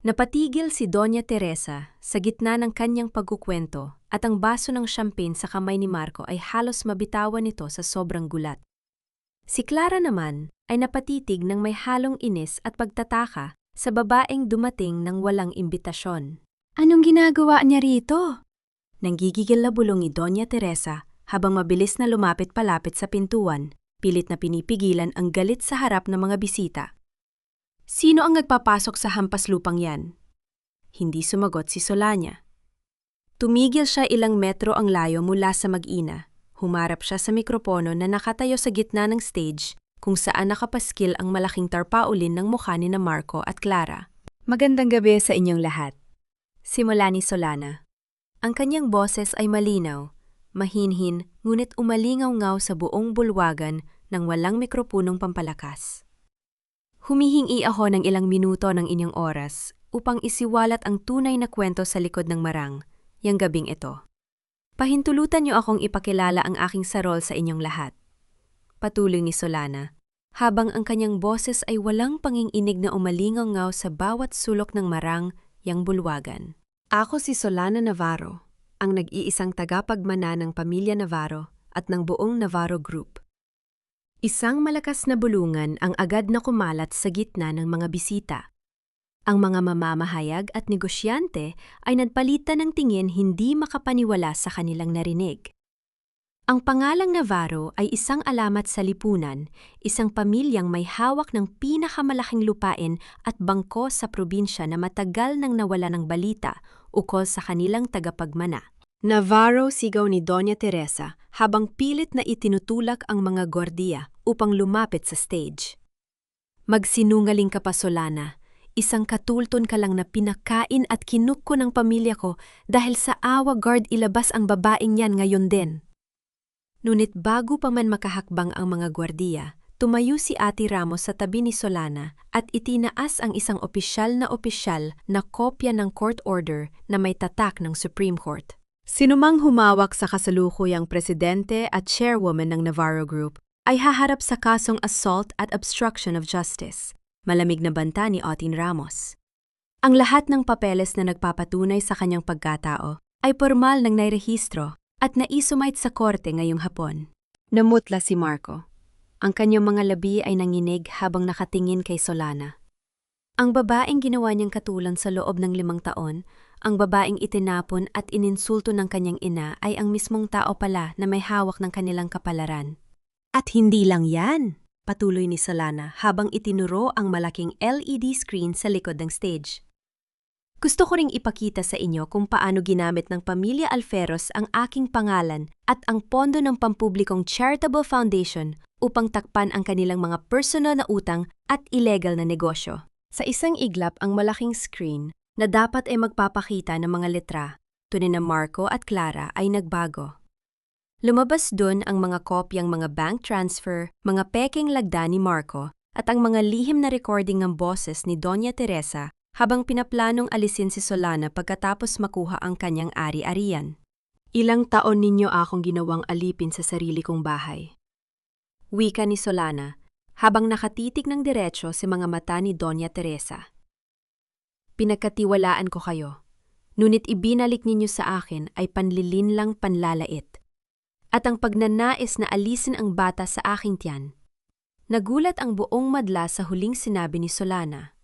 Napatigil si Doña Teresa sa gitna ng kanyang pagkukwento at ang baso ng champagne sa kamay ni Marco ay halos mabitawan nito sa sobrang gulat. Si Clara naman ay napatitig ng may halong inis at pagtataka sa babaeng dumating ng walang imbitasyon. "Anong ginagawa niya rito?" Nanggigigil na bulong ni Doña Teresa habang mabilis na lumapit-palapit sa pintuan, pilit na pinipigilan ang galit sa harap ng mga bisita. "Sino ang nagpapasok sa hampas lupang yan?" Hindi sumagot si Solana. Tumigil siya ilang metro ang layo mula sa mag-ina. Humarap siya sa mikropono na nakatayo sa gitna ng stage kung saan nakapaskil ang malaking tarpaulin ng mukha ni na Marco at Clara. "Magandang gabi sa inyong lahat." Simula ni Solana. Ang kanyang boses ay malinaw, mahinhin ngunit umalingaw-ngaw sa buong bulwagan ng walang mikropunong pampalakas. "Humihingi ako ng ilang minuto ng inyong oras upang isiwalat ang tunay na kwento sa likod ng marang, yang gabing ito. Pahintulutan niyo akong ipakilala ang aking sarol sa inyong lahat." Patuloy ni Solana, habang ang kanyang boses ay walang panginginig na umalingaw-ngaw sa bawat sulok ng marang, yang bulwagan. "Ako si Solana Navarro, ang nag-iisang tagapagmana ng pamilya Navarro at ng buong Navarro Group." Isang malakas na bulungan ang agad na kumalat sa gitna ng mga bisita. Ang mga mamamahayag at negosyante ay nagpalitan ng tingin hindi makapaniwala sa kanilang narinig. Ang pangalang Navarro ay isang alamat sa lipunan, isang pamilyang may hawak ng pinakamalaking lupain at bangko sa probinsya na matagal nang nawala ng balita ukol sa kanilang tagapagmana. Navarro, sigaw ni Doña Teresa habang pilit na itinutulak ang mga gwardiya upang lumapit sa stage. "Magsinungaling ka pa, Solana. Isang katulton ka lang na pinakain at kinukko ng pamilya ko dahil sa awa guard ilabas ang babaeng yan ngayon din." Ngunit bago pa man makahakbang ang mga gwardiya, tumayo si Ate Ramos sa tabi ni Solana at itinaas ang isang opisyal na kopya ng court order na may tatak ng Supreme Court. Sinumang humawak sa kasalukuyang presidente at chairwoman ng Navarro Group ay haharap sa kasong assault at obstruction of justice. Malamig na banta ni Ate Ramos. Ang lahat ng papeles na nagpapatunay sa kanyang pagkatao ay pormal nang nairehistro at naisumite sa korte ngayong hapon. Namutla si Marco. Ang kanyang mga labi ay nanginig habang nakatingin kay Solana. Ang babaeng ginawa niyang katulan sa loob ng 5 taon, ang babaeng itinapon at ininsulto ng kanyang ina ay ang mismong tao pala na may hawak ng kanilang kapalaran. At hindi lang yan, patuloy ni Solana habang itinuro ang malaking LED screen sa likod ng stage. "Gusto ko ring ipakita sa inyo kung paano ginamit ng pamilya Alferos ang aking pangalan at ang pondo ng pampublikong charitable foundation upang takpan ang kanilang mga personal na utang at illegal na negosyo." Sa isang iglap ang malaking screen na dapat ay magpapakita ng mga letra, tunay na Marco at Clara ay nagbago. Lumabas dun ang mga kopyang mga bank transfer, mga peking lagda ni Marco, at ang mga lihim na recording ng boses ni Doña Teresa habang pinaplanong alisin si Solana pagkatapos makuha ang kanyang ari-arian. Ilang taon ninyo akong ginawang alipin sa sarili kong bahay. Wika ni Solana, habang nakatitig ng diretso sa mga mata ni Doña Teresa. Pinagkatiwalaan ko kayo, ngunit ibinalik ninyo sa akin ay panlilinlang panlalait. At ang pagnanais na alisin ang bata sa aking tiyan. Nagulat ang buong madla sa huling sinabi ni Solana.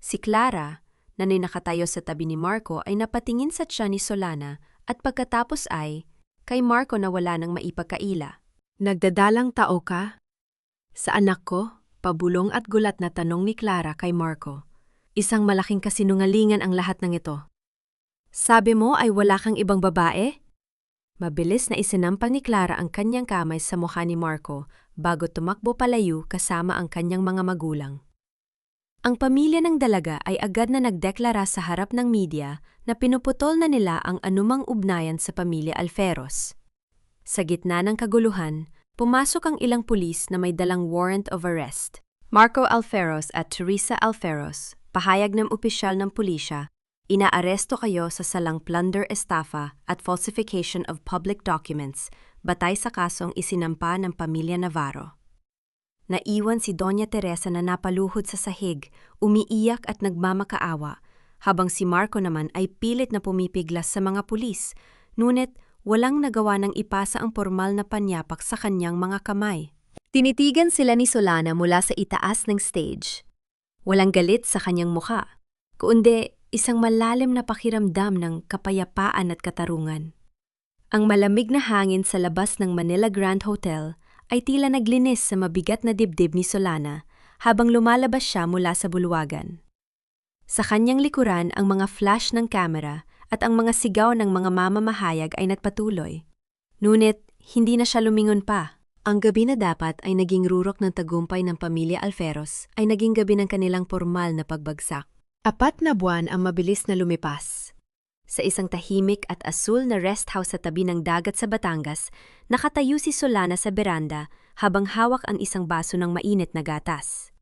Si Clara, na nakatayo sa tabi ni Marco ay napatingin sa tiyan ni Solana at pagkatapos ay, kay Marco na wala nang maipagkaila. Nagdadalang tao ka? Sa anak ko, pabulong at gulat na tanong ni Clara kay Marco. Isang malaking kasinungalingan ang lahat ng ito. Sabi mo ay wala kang ibang babae? Mabilis na isinampal ni Clara ang kanyang kamay sa mukha ni Marco bago tumakbo palayo kasama ang kanyang mga magulang. Ang pamilya ng dalaga ay agad na nagdeklara sa harap ng media na pinuputol na nila ang anumang ugnayan sa pamilya Alferos. Sa gitna ng kaguluhan, pumasok ang ilang pulis na may dalang warrant of arrest. Marco Alferos at Teresa Alferos, pahayag ng opisyal ng pulisya, inaaresto kayo sa salang plunder, estafa at falsification of public documents batay sa kasong isinampa ng pamilya Navarro. Naiwan si Doña Teresa na napaluhod sa sahig, umiiyak at nagmamakaawa, habang si Marco naman ay pilit na pumipiglas sa mga pulis, ngunit walang nagawa ng ipasa ang formal na panyapak sa kanyang mga kamay. Tinitigan sila ni Solana mula sa itaas ng stage. Walang galit sa kanyang mukha, kundi isang malalim na pakiramdam ng kapayapaan at katarungan. Ang malamig na hangin sa labas ng Manila Grand Hotel ay tila naglinis sa mabigat na dibdib ni Solana habang lumalabas siya mula sa bulwagan. Sa kanyang likuran ang mga flash ng kamera at ang mga sigaw ng mga mamamahayag ay nagpatuloy. Ngunit hindi na siya lumingon pa. Ang gabi na dapat ay naging rurok ng tagumpay ng pamilya Alferos ay naging gabi ng kanilang formal na pagbagsak. 4 na buwan ang mabilis na lumipas. Sa isang tahimik at asul na rest house sa tabi ng dagat sa Batangas, nakatayo si Solana sa beranda habang hawak ang isang baso ng mainit na gatas.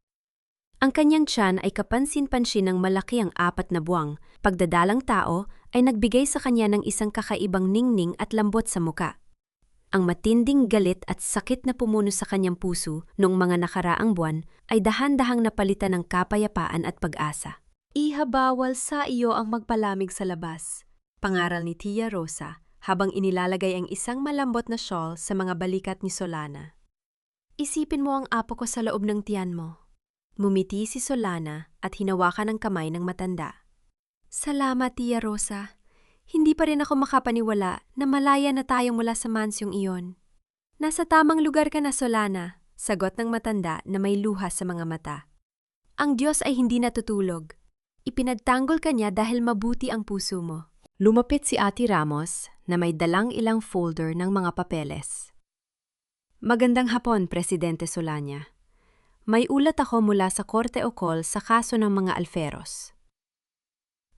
Ang kanyang tiyan ay kapansin-pansin ng malaki ang 4 na buwang. Pagdadalang tao ay nagbigay sa kanya ng isang kakaibang ningning at lambot sa muka. Ang matinding galit at sakit na pumuno sa kanyang puso noong mga nakaraang buwan ay dahan-dahang napalitan ng kapayapaan at pag-asa. Iha, bawal sa iyo ang magpalamig sa labas, pangaral ni Tia Rosa habang inilalagay ang isang malambot na shawl sa mga balikat ni Solana. Isipin mo ang apo ko sa loob ng tiyan mo. Mumiti si Solana at hinawakan ang kamay ng matanda. Salamat, Tia Rosa. Hindi pa rin ako makapaniwala na malaya na tayo mula sa mansyong iyon. Nasa tamang lugar ka na, Solana, sagot ng matanda na may luha sa mga mata. Ang Diyos ay hindi natutulog. Ipinagtanggol ka niya dahil mabuti ang puso mo. Lumapit si Ate Ramos na may dalang ilang folder ng mga papeles. Magandang hapon, Presidente Solana. May ulat ako mula sa Korte o Call sa kaso ng mga Alferos.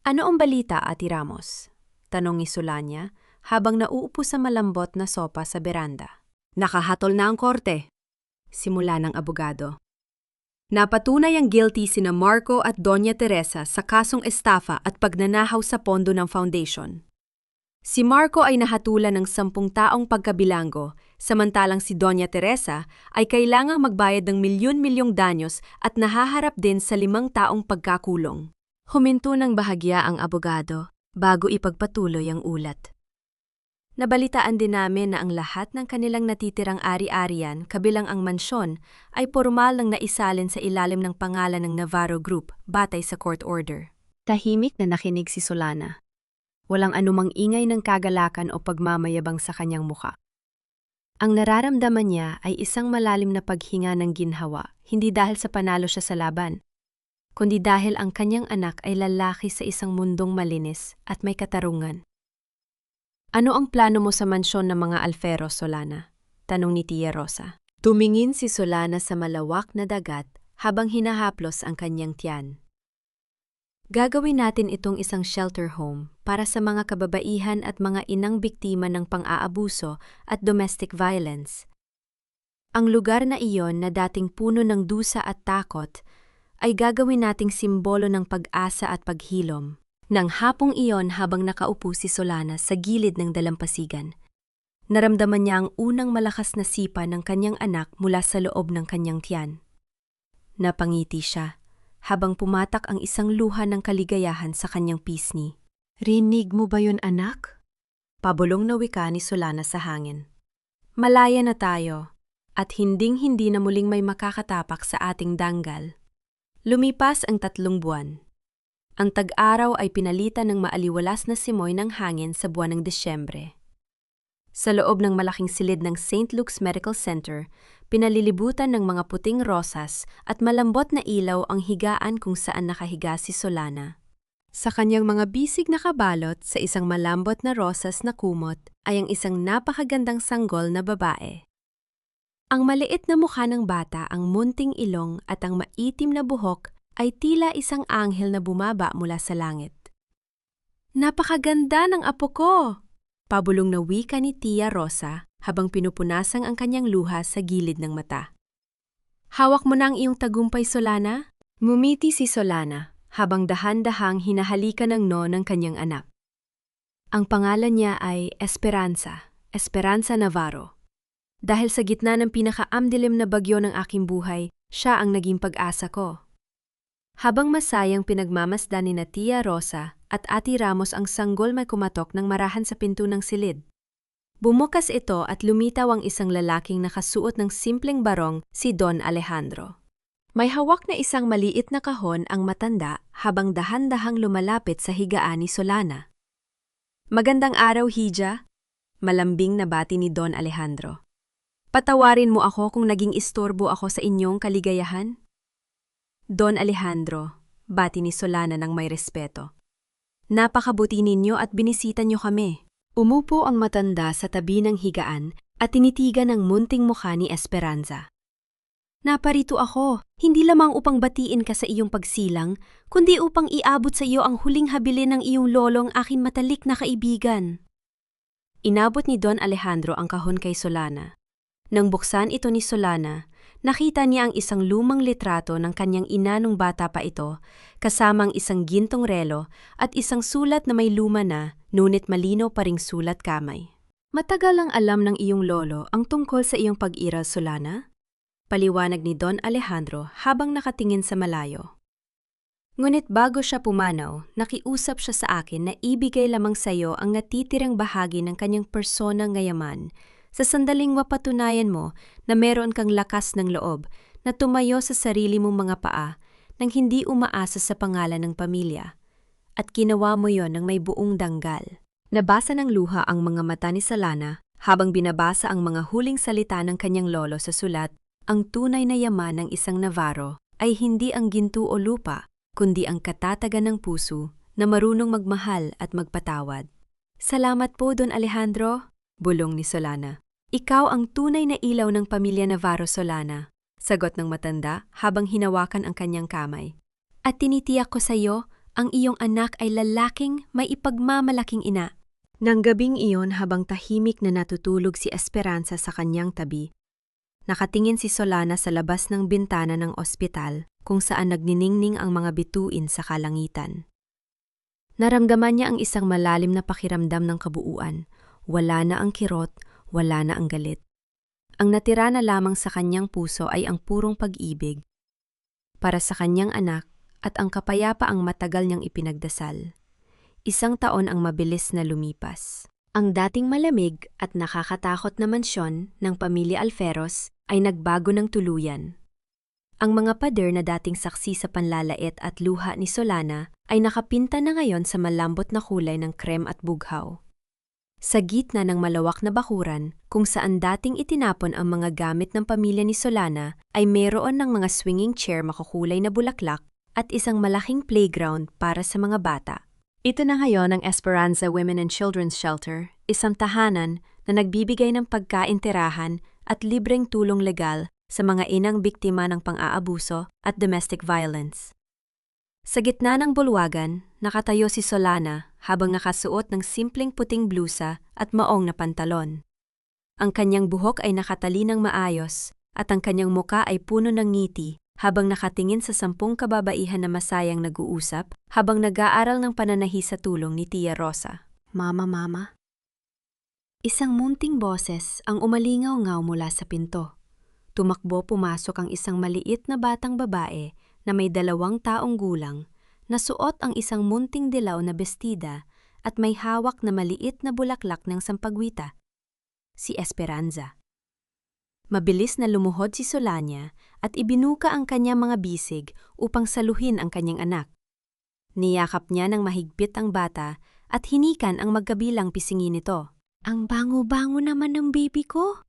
Ano ang balita, Ate Ramos? Tanong ni Solana habang nauupo sa malambot na sopa sa beranda. Nakahatol na ang korte. Simula ng abogado. Napatunay ang guilty sina Marco at Doña Teresa sa kasong estafa at pagnanahaw sa pondo ng foundation. Si Marco ay nahatulan ng 10 taong pagkabilanggo, samantalang si Doña Teresa ay kailangang magbayad ng milyon-milyong danyos at nahaharap din sa 5 taong pagkakulong. Huminto ng bahagya ang abogado bago ipagpatuloy ang ulat. Nabalitaan din namin na ang lahat ng kanilang natitirang ari-arian kabilang ang mansyon ay pormal nang naisalin sa ilalim ng pangalan ng Navarro Group batay sa court order. Tahimik na nakinig si Solana. Walang anumang ingay ng kagalakan o pagmamayabang sa kanyang muka. Ang nararamdaman niya ay isang malalim na paghinga ng ginhawa, hindi dahil sa panalo siya sa laban, kundi dahil ang kanyang anak ay lalaki sa isang mundong malinis at may katarungan. Ano ang plano mo sa mansyon ng mga Alferos, Solana? Tanong ni Tia Rosa. Tumingin si Solana sa malawak na dagat habang hinahaplos ang kanyang tiyan. Gagawin natin itong isang shelter home para sa mga kababaihan at mga inang biktima ng pang-aabuso at domestic violence. Ang lugar na iyon na dating puno ng dusa at takot ay gagawin nating simbolo ng pag-asa at paghilom. Nang hapong iyon habang nakaupo si Solana sa gilid ng dalampasigan, naramdaman niya ang unang malakas na sipa ng kanyang anak mula sa loob ng kanyang tiyan. Napangiti siya habang pumatak ang isang luha ng kaligayahan sa kanyang pisngi. "Rinig mo ba yun, anak?" Pabulong na wika ni Solana sa hangin. "Malaya na tayo at hinding-hindi na muling may makakatapak sa ating danggal." Lumipas ang 3 buwan. Ang tag-araw ay pinalitan ng maaliwalas na simoy ng hangin sa buwan ng Disyembre. Sa loob ng malaking silid ng St. Luke's Medical Center, pinalilibutan ng mga puting rosas at malambot na ilaw ang higaan kung saan nakahiga si Solana. Sa kanyang mga bisig na kabalot sa isang malambot na rosas na kumot ay ang isang napakagandang sanggol na babae. Ang maliit na mukha ng bata, ang munting ilong at ang maitim na buhok ay tila isang anghel na bumaba mula sa langit. "Napakaganda ng apo ko!" Pabulong na wika ni Tia Rosa habang pinupunasang ang kanyang luha sa gilid ng mata. "Hawak mo na ang iyong tagumpay, Solana." Ngumiti si Solana habang dahan-dahang hinahalikan ng ng kanyang anak. Ang pangalan niya ay Esperanza Navarro. Dahil sa gitna ng pinakaamdilim na bagyo ng aking buhay, siya ang naging pag-asa ko. Habang masayang pinagmamasdan ni Tia Rosa at Ate Ramos ang sanggol, may kumatok ng marahan sa pinto ng silid. Bumukas ito at lumitaw ang isang lalaking nakasuot ng simpleng barong, si Don Alejandro. May hawak na isang maliit na kahon ang matanda habang dahan-dahang lumalapit sa higaan ni Solana. "Magandang araw, Hija," malambing na bati ni Don Alejandro. "Patawarin mo ako kung naging istorbo ako sa inyong kaligayahan." "Don Alejandro," bati ni Solana ng may respeto. "Napakabuti ninyo at binisita nyo kami." Umupo ang matanda sa tabi ng higaan at tinitigan ang munting mukha ni Esperanza. "Naparito ako, hindi lamang upang batiin ka sa iyong pagsilang, kundi upang iabot sa iyo ang huling habilin ng iyong lolong, aking matalik na kaibigan." Inabot ni Don Alejandro ang kahon kay Solana. Nang buksan ito ni Solana, nakita niya ang isang lumang litrato ng kanyang ina nung bata pa ito, kasamang isang gintong relo at isang sulat na may luma na, ngunit malinaw pa ring sulat kamay. "Matagal ang alam ng iyong lolo ang tungkol sa iyong pag-iral, Solana?" Paliwanag ni Don Alejandro habang nakatingin sa malayo. Ngunit bago siya pumanaw, nakiusap siya sa akin na ibigay lamang sa iyo ang natitirang bahagi ng kanyang personang ngayaman, sa sandaling mapatunayan mo na meron kang lakas ng loob na tumayo sa sarili mong mga paa nang hindi umaasa sa pangalan ng pamilya. At ginawa mo yon ng may buong danggal. Nabasa ng luha ang mga mata ni Solana habang binabasa ang mga huling salita ng kanyang lolo sa sulat. Ang tunay na yaman ng isang Navarro ay hindi ang ginto o lupa, kundi ang katatagan ng puso na marunong magmahal at magpatawad. "Salamat po, Don Alejandro," bulong ni Solana. "Ikaw ang tunay na ilaw ng pamilya Navarro, Solana," sagot ng matanda habang hinawakan ang kanyang kamay. "At tinitiyak ko sa iyo, ang iyong anak ay lalaking may ipagmamalaking ina." Nang gabing iyon, habang tahimik na natutulog si Esperanza sa kanyang tabi, nakatingin si Solana sa labas ng bintana ng ospital kung saan nagniningning ang mga bituin sa kalangitan. Naramdaman niya ang isang malalim na pakiramdam ng kabuuan. Wala na ang kirot, wala na ang galit. Ang natira na lamang sa kanyang puso ay ang purong pag-ibig para sa kanyang anak at ang kapayapaang matagal niyang ipinagdasal. 1 taon ang mabilis na lumipas. Ang dating malamig at nakakatakot na mansyon ng pamilya Alferos ay nagbago ng tuluyan. Ang mga pader na dating saksi sa panlalait at luha ni Solana ay nakapinta na ngayon sa malambot na kulay ng krem at bughaw. Sa gitna ng malawak na bakuran, kung saan dating itinapon ang mga gamit ng pamilya ni Solana, ay mayroon ng mga swinging chair makukulay na bulaklak at isang malaking playground para sa mga bata. Ito na ngayon ang Esperanza Women and Children's Shelter, isang tahanan na nagbibigay ng pagkain-tirahan at libreng tulong legal sa mga inang biktima ng pang-aabuso at domestic violence. Sa gitna ng bulwagan, nakatayo si Solana habang nakasuot ng simpleng puting blusa at maong na pantalon. Ang kanyang buhok ay nakatali ng maayos at ang kanyang muka ay puno ng ngiti habang nakatingin sa 10 kababaihan na masayang nag-uusap habang nag-aaral ng pananahi sa tulong ni Tia Rosa. Mama, mama. Isang munting boses ang umalingaw-ngaw mula sa pinto. Tumakbo pumasok ang isang maliit na batang babae na may 2 taong gulang, na suot ang isang munting dilaw na bestida at may hawak na maliit na bulaklak ng sampagwita. Si Esperanza. Mabilis na lumuhod si Solana at ibinuka ang kanyang mga bisig upang saluhin ang kanyang anak. Niyakap niya ng mahigpit ang bata at hinikan ang magkabilang pisngi nito. Ang bango-bango naman ng baby ko.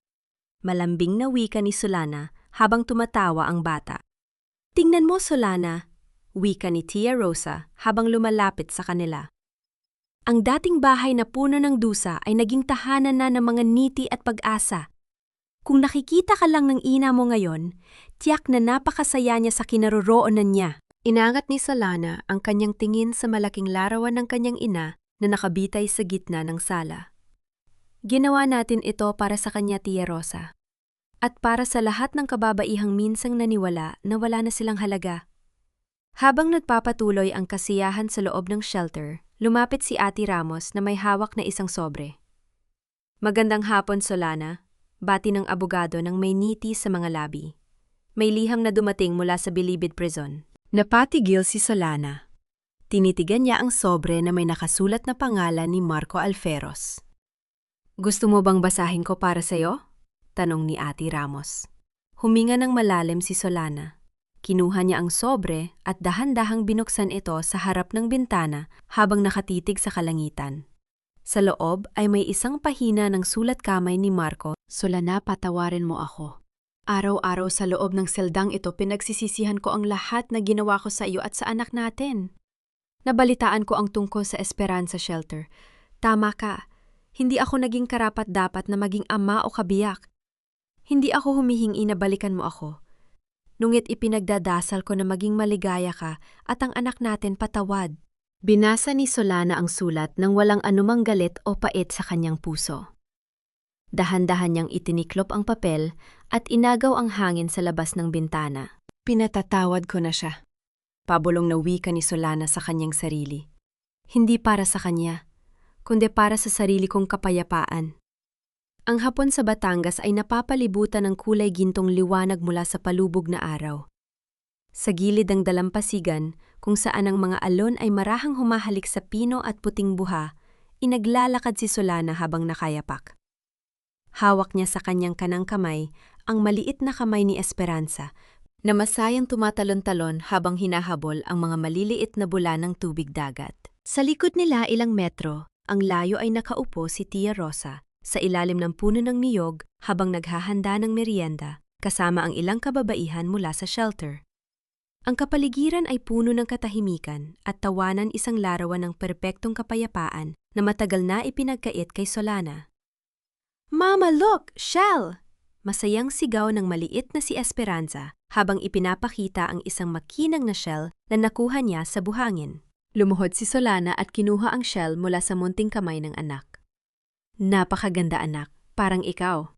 Malambing na wika ni Solana habang tumatawa ang bata. Tingnan mo, Solana, wika ni Tia Rosa habang lumalapit sa kanila. Ang dating bahay na puno ng dusa ay naging tahanan na ng mga ngiti at pag-asa. Kung nakikita ka lang ng ina mo ngayon, tiyak na napakasaya niya sa kinaroroonan niya. Inangat ni Solana ang kanyang tingin sa malaking larawan ng kanyang ina na nakabitay sa gitna ng sala. Ginawa natin ito para sa kanya, Tia Rosa. At para sa lahat ng kababaihang minsang naniwala na wala na silang halaga. Habang nagpapatuloy ang kasiyahan sa loob ng shelter, lumapit si Ate Ramos na may hawak na isang sobre. Magandang hapon, Solana, bati ng abogado ng may ngiti sa mga labi. May liham na dumating mula sa Bilibid Prison. Napatigil si Solana. Tinitigan niya ang sobre na may nakasulat na pangalan ni Marco Alferos. Gusto mo bang basahin ko para sa'yo? Tanong ni Ate Ramos. Huminga ng malalim si Solana. Kinuha niya ang sobre at dahan-dahang binuksan ito sa harap ng bintana habang nakatitig sa kalangitan. Sa loob ay may isang pahina ng sulat kamay ni Marco. Solana, patawarin mo ako. Araw-araw sa loob ng seldang ito pinagsisisihan ko ang lahat na ginawa ko sa iyo at sa anak natin. Nabalitaan ko ang tungkol sa Esperanza Shelter. Tama ka, hindi ako naging karapat-dapat na maging ama o kabiyak. Hindi ako humihingi na balikan mo ako. Nungit ipinagdadasal ko na maging maligaya ka at ang anak natin patawad. Binasa ni Solana ang sulat nang walang anumang galit o pait sa kanyang puso. Dahan-dahan niyang itiniklop ang papel at inagaw ang hangin sa labas ng bintana. Pinatatawad ko na siya. Pabulong na wika ni Solana sa kanyang sarili. Hindi para sa kanya, kundi para sa sarili kong kapayapaan. Ang hapon sa Batangas ay napapalibutan ng kulay gintong liwanag mula sa palubog na araw. Sa gilid ng dalampasigan, kung saan ang mga alon ay marahang humahalik sa pino at puting buha, inaglalakad si Solana habang nakayapak. Hawak niya sa kanyang kanang kamay ang maliit na kamay ni Esperanza, na masayang tumatalon-talon habang hinahabol ang mga maliliit na bula ng tubig dagat. Sa likod nila ilang metro, ang layo ay nakaupo si Tia Rosa, sa ilalim ng puno ng niyog habang naghahanda ng merienda, kasama ang ilang kababaihan mula sa shelter. Ang kapaligiran ay puno ng katahimikan at tawanan isang larawan ng perpektong kapayapaan na matagal na ipinagkait kay Solana. Mama, look! Shell! Masayang sigaw ng maliit na si Esperanza habang ipinapakita ang isang makinang na shell na nakuha niya sa buhangin. Lumuhod si Solana at kinuha ang shell mula sa munting kamay ng anak. Napakaganda, anak, parang ikaw.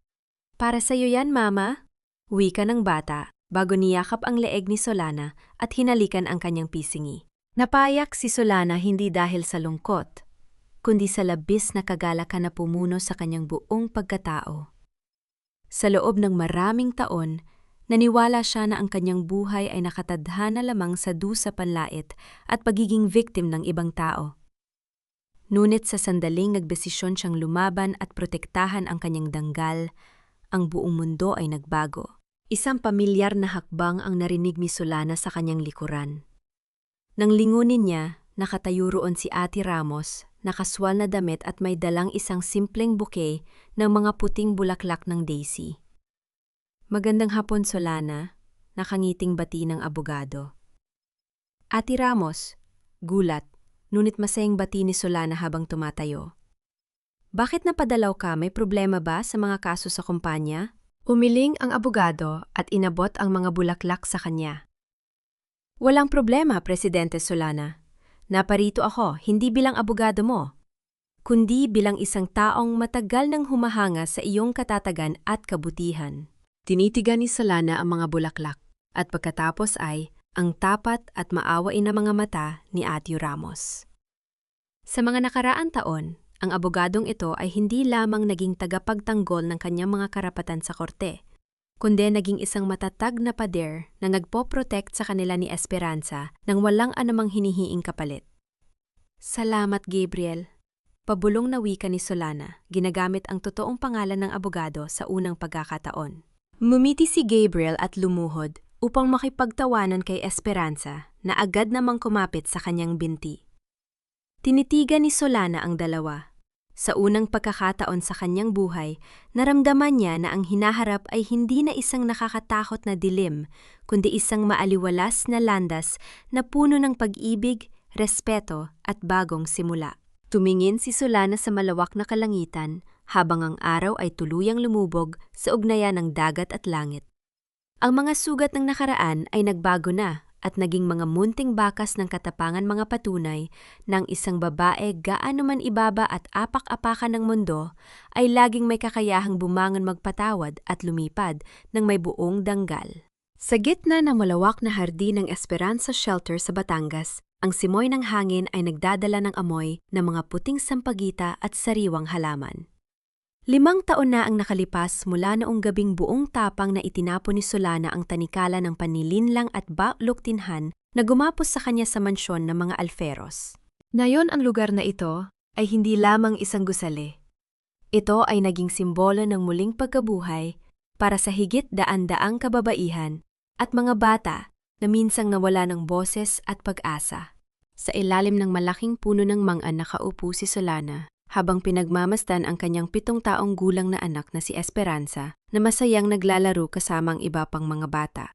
Para sa'yo yan, Mama. Wika ng bata bago niyakap ang leeg ni Solana at hinalikan ang kanyang pisingi. Napayak si Solana hindi dahil sa lungkot, kundi sa labis na kagalakan na pumuno sa kanyang buong pagkatao. Sa loob ng maraming taon, naniwala siya na ang kanyang buhay ay nakatadhana lamang sa dusa panlait at pagiging victim ng ibang tao. Ngunit sa sandaling nagdesisyon siyang lumaban at protektahan ang kanyang danggal, ang buong mundo ay nagbago. Isang pamilyar na hakbang ang narinig ni Solana sa kanyang likuran. Nang lingunin niya, nakatayo roon si Ate Ramos, nakaswal na damit at may dalang isang simpleng bouquet ng mga puting bulaklak ng daisy. Magandang hapon, Solana, nakangiting bati ng abogado. Ate Ramos, gulat. Ngunit masayang bati ni Solana habang tumatayo. Bakit napadalaw ka? May problema ba sa mga kaso sa kumpanya? Umiling ang abogado at inabot ang mga bulaklak sa kanya. Walang problema, Presidente Solana. Naparito ako hindi bilang abogado mo, kundi bilang isang taong matagal nang humahanga sa iyong katatagan at kabutihan. Tinitigan ni Solana ang mga bulaklak at pagkatapos ay ang tapat at maawain na mga mata ni Ate Ramos. Sa mga nakaraang taon, ang abogadong ito ay hindi lamang naging tagapagtanggol ng kanyang mga karapatan sa korte, kundi naging isang matatag na pader na nagpo-protect sa kanila ni Esperanza nang walang anumang hinihiing kapalit. Salamat, Gabriel. Pabulong na wika ni Solana, ginagamit ang totoong pangalan ng abogado sa unang pagkakataon. Mumiti si Gabriel at lumuhod upang makipagtawanan kay Esperanza na agad namang kumapit sa kanyang binti. Tinitigan ni Solana ang dalawa. Sa unang pagkakataon sa kanyang buhay, naramdaman niya na ang hinaharap ay hindi na isang nakakatakot na dilim, kundi isang maaliwalas na landas na puno ng pag-ibig, respeto at bagong simula. Tumingin si Solana sa malawak na kalangitan habang ang araw ay tuluyang lumubog sa ugnayan ng dagat at langit. Ang mga sugat ng nakaraan ay nagbago na at naging mga munting bakas ng katapangan mga patunay ng isang babae gaano man ibaba at apak-apakan ng mundo ay laging may kakayahang bumangon magpatawad at lumipad ng may buong danggal. Sa gitna ng malawak na hardin ng Esperanza Shelter sa Batangas, ang simoy ng hangin ay nagdadala ng amoy ng mga puting sampagita at sariwang halaman. 5 taon na ang nakalipas mula noong gabing buong tapang na itinapon ni Solana ang tanikala ng panilinlang at baluktinhan na gumapos sa kanya sa mansyon ng mga Alferos. Ngayon ang lugar na ito ay hindi lamang isang gusali. Ito ay naging simbolo ng muling pagkabuhay para sa higit daan-daang kababaihan at mga bata na minsang nawala ng boses at pag-asa. Sa ilalim ng malaking puno ng mangga nakaupo si Solana, habang pinagmamasdan ang kanyang 7 taong gulang na anak na si Esperanza na masayang naglalaro kasama ang iba pang mga bata.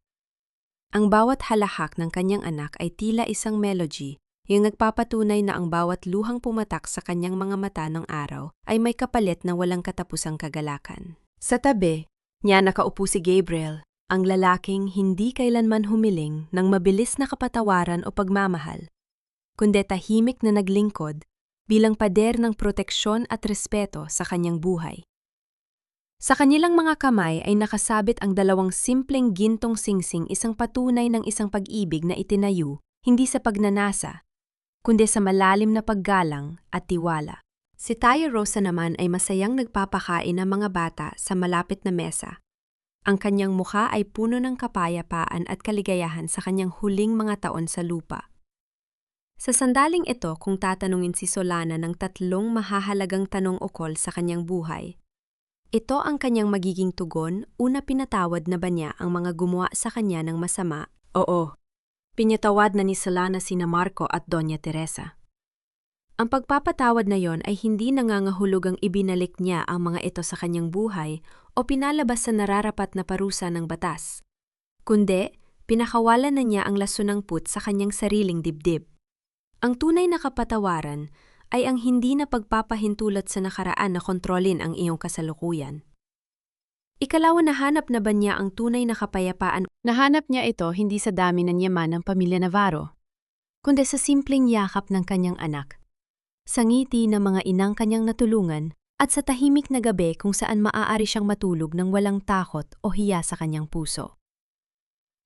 Ang bawat halahak ng kanyang anak ay tila isang melody, yung nagpapatunay na ang bawat luhang pumatak sa kanyang mga mata ng araw ay may kapalit na walang katapusang kagalakan. Sa tabi niya nakaupo si Gabriel, ang lalaking hindi kailanman humiling ng mabilis na kapatawaran o pagmamahal, kundi tahimik na naglingkod bilang pader ng proteksyon at respeto sa kanyang buhay. Sa kanilang mga kamay ay nakasabit ang 2 simpleng gintong singsing, isang patunay ng isang pag-ibig na itinayo hindi sa pagnanasa, kundi sa malalim na paggalang at tiwala. Si Taya Rosa naman ay masayang nagpapakain ng mga bata sa malapit na mesa. Ang kanyang mukha ay puno ng kapayapaan at kaligayahan sa kanyang huling mga taon sa lupa. Sa sandaling ito, kung tatanungin si Solana ng 3 mahahalagang tanong ukol sa kanyang buhay, ito ang kanyang magiging tugon. Una, pinatawad na ba niya ang mga gumawa sa kanya ng masama? Oo. Pinatawad na ni Solana sina Marco at Doña Teresa. Ang pagpapatawad na yon ay hindi nangangahulugang ibinalik niya ang mga ito sa kanyang buhay o pinalabas sa nararapat na parusa ng batas, kundi pinakawalan na niya ang lasunang-put sa kanyang sariling dibdib. Ang tunay na kapatawaran ay ang hindi na pagpapahintulot sa nakaraan na kontrolin ang iyong kasalukuyan. Ikalawa, nahanap na ba niya ang tunay na kapayapaan? Nahanap niya ito hindi sa dami ng yaman ng pamilya Navarro, kundi sa simpleng yakap ng kanyang anak, sa ngiti ng mga inang kanyang natulungan, at sa tahimik na gabi kung saan maaari siyang matulog ng walang takot o hiya sa kanyang puso.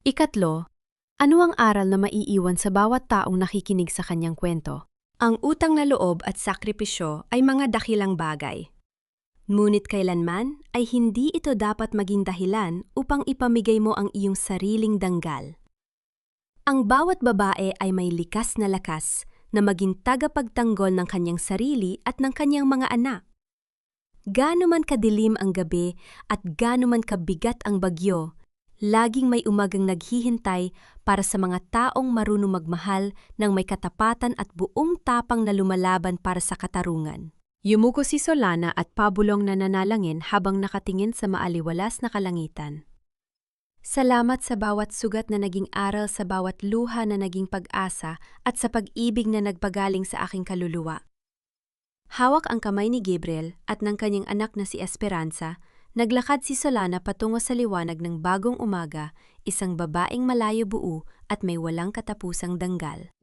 Ikatlo, ano ang aral na maiiwan sa bawat taong nakikinig sa kanyang kwento? Ang utang na loob at sakripisyo ay mga dakilang bagay. Ngunit kailanman ay hindi ito dapat maging dahilan upang ipamigay mo ang iyong sariling danggal. Ang bawat babae ay may likas na lakas na maging tagapagtanggol ng kanyang sarili at ng kanyang mga anak. Gaano man kadilim ang gabi at gaano man kabigat ang bagyo, laging may umagang naghihintay para sa mga taong marunong magmahal ng may katapatan at buong tapang na lumalaban para sa katarungan. Yumuko si Solana at pabulong na nanalangin habang nakatingin sa maaliwalas na kalangitan. Salamat sa bawat sugat na naging aral, sa bawat luha na naging pag-asa at sa pag-ibig na nagpagaling sa aking kaluluwa. Hawak ang kamay ni Gabriel at ng kanyang anak na si Esperanza Naglakad si Solana patungo sa liwanag ng bagong umaga, isang babaeng malayo buo at may walang katapusang danggal.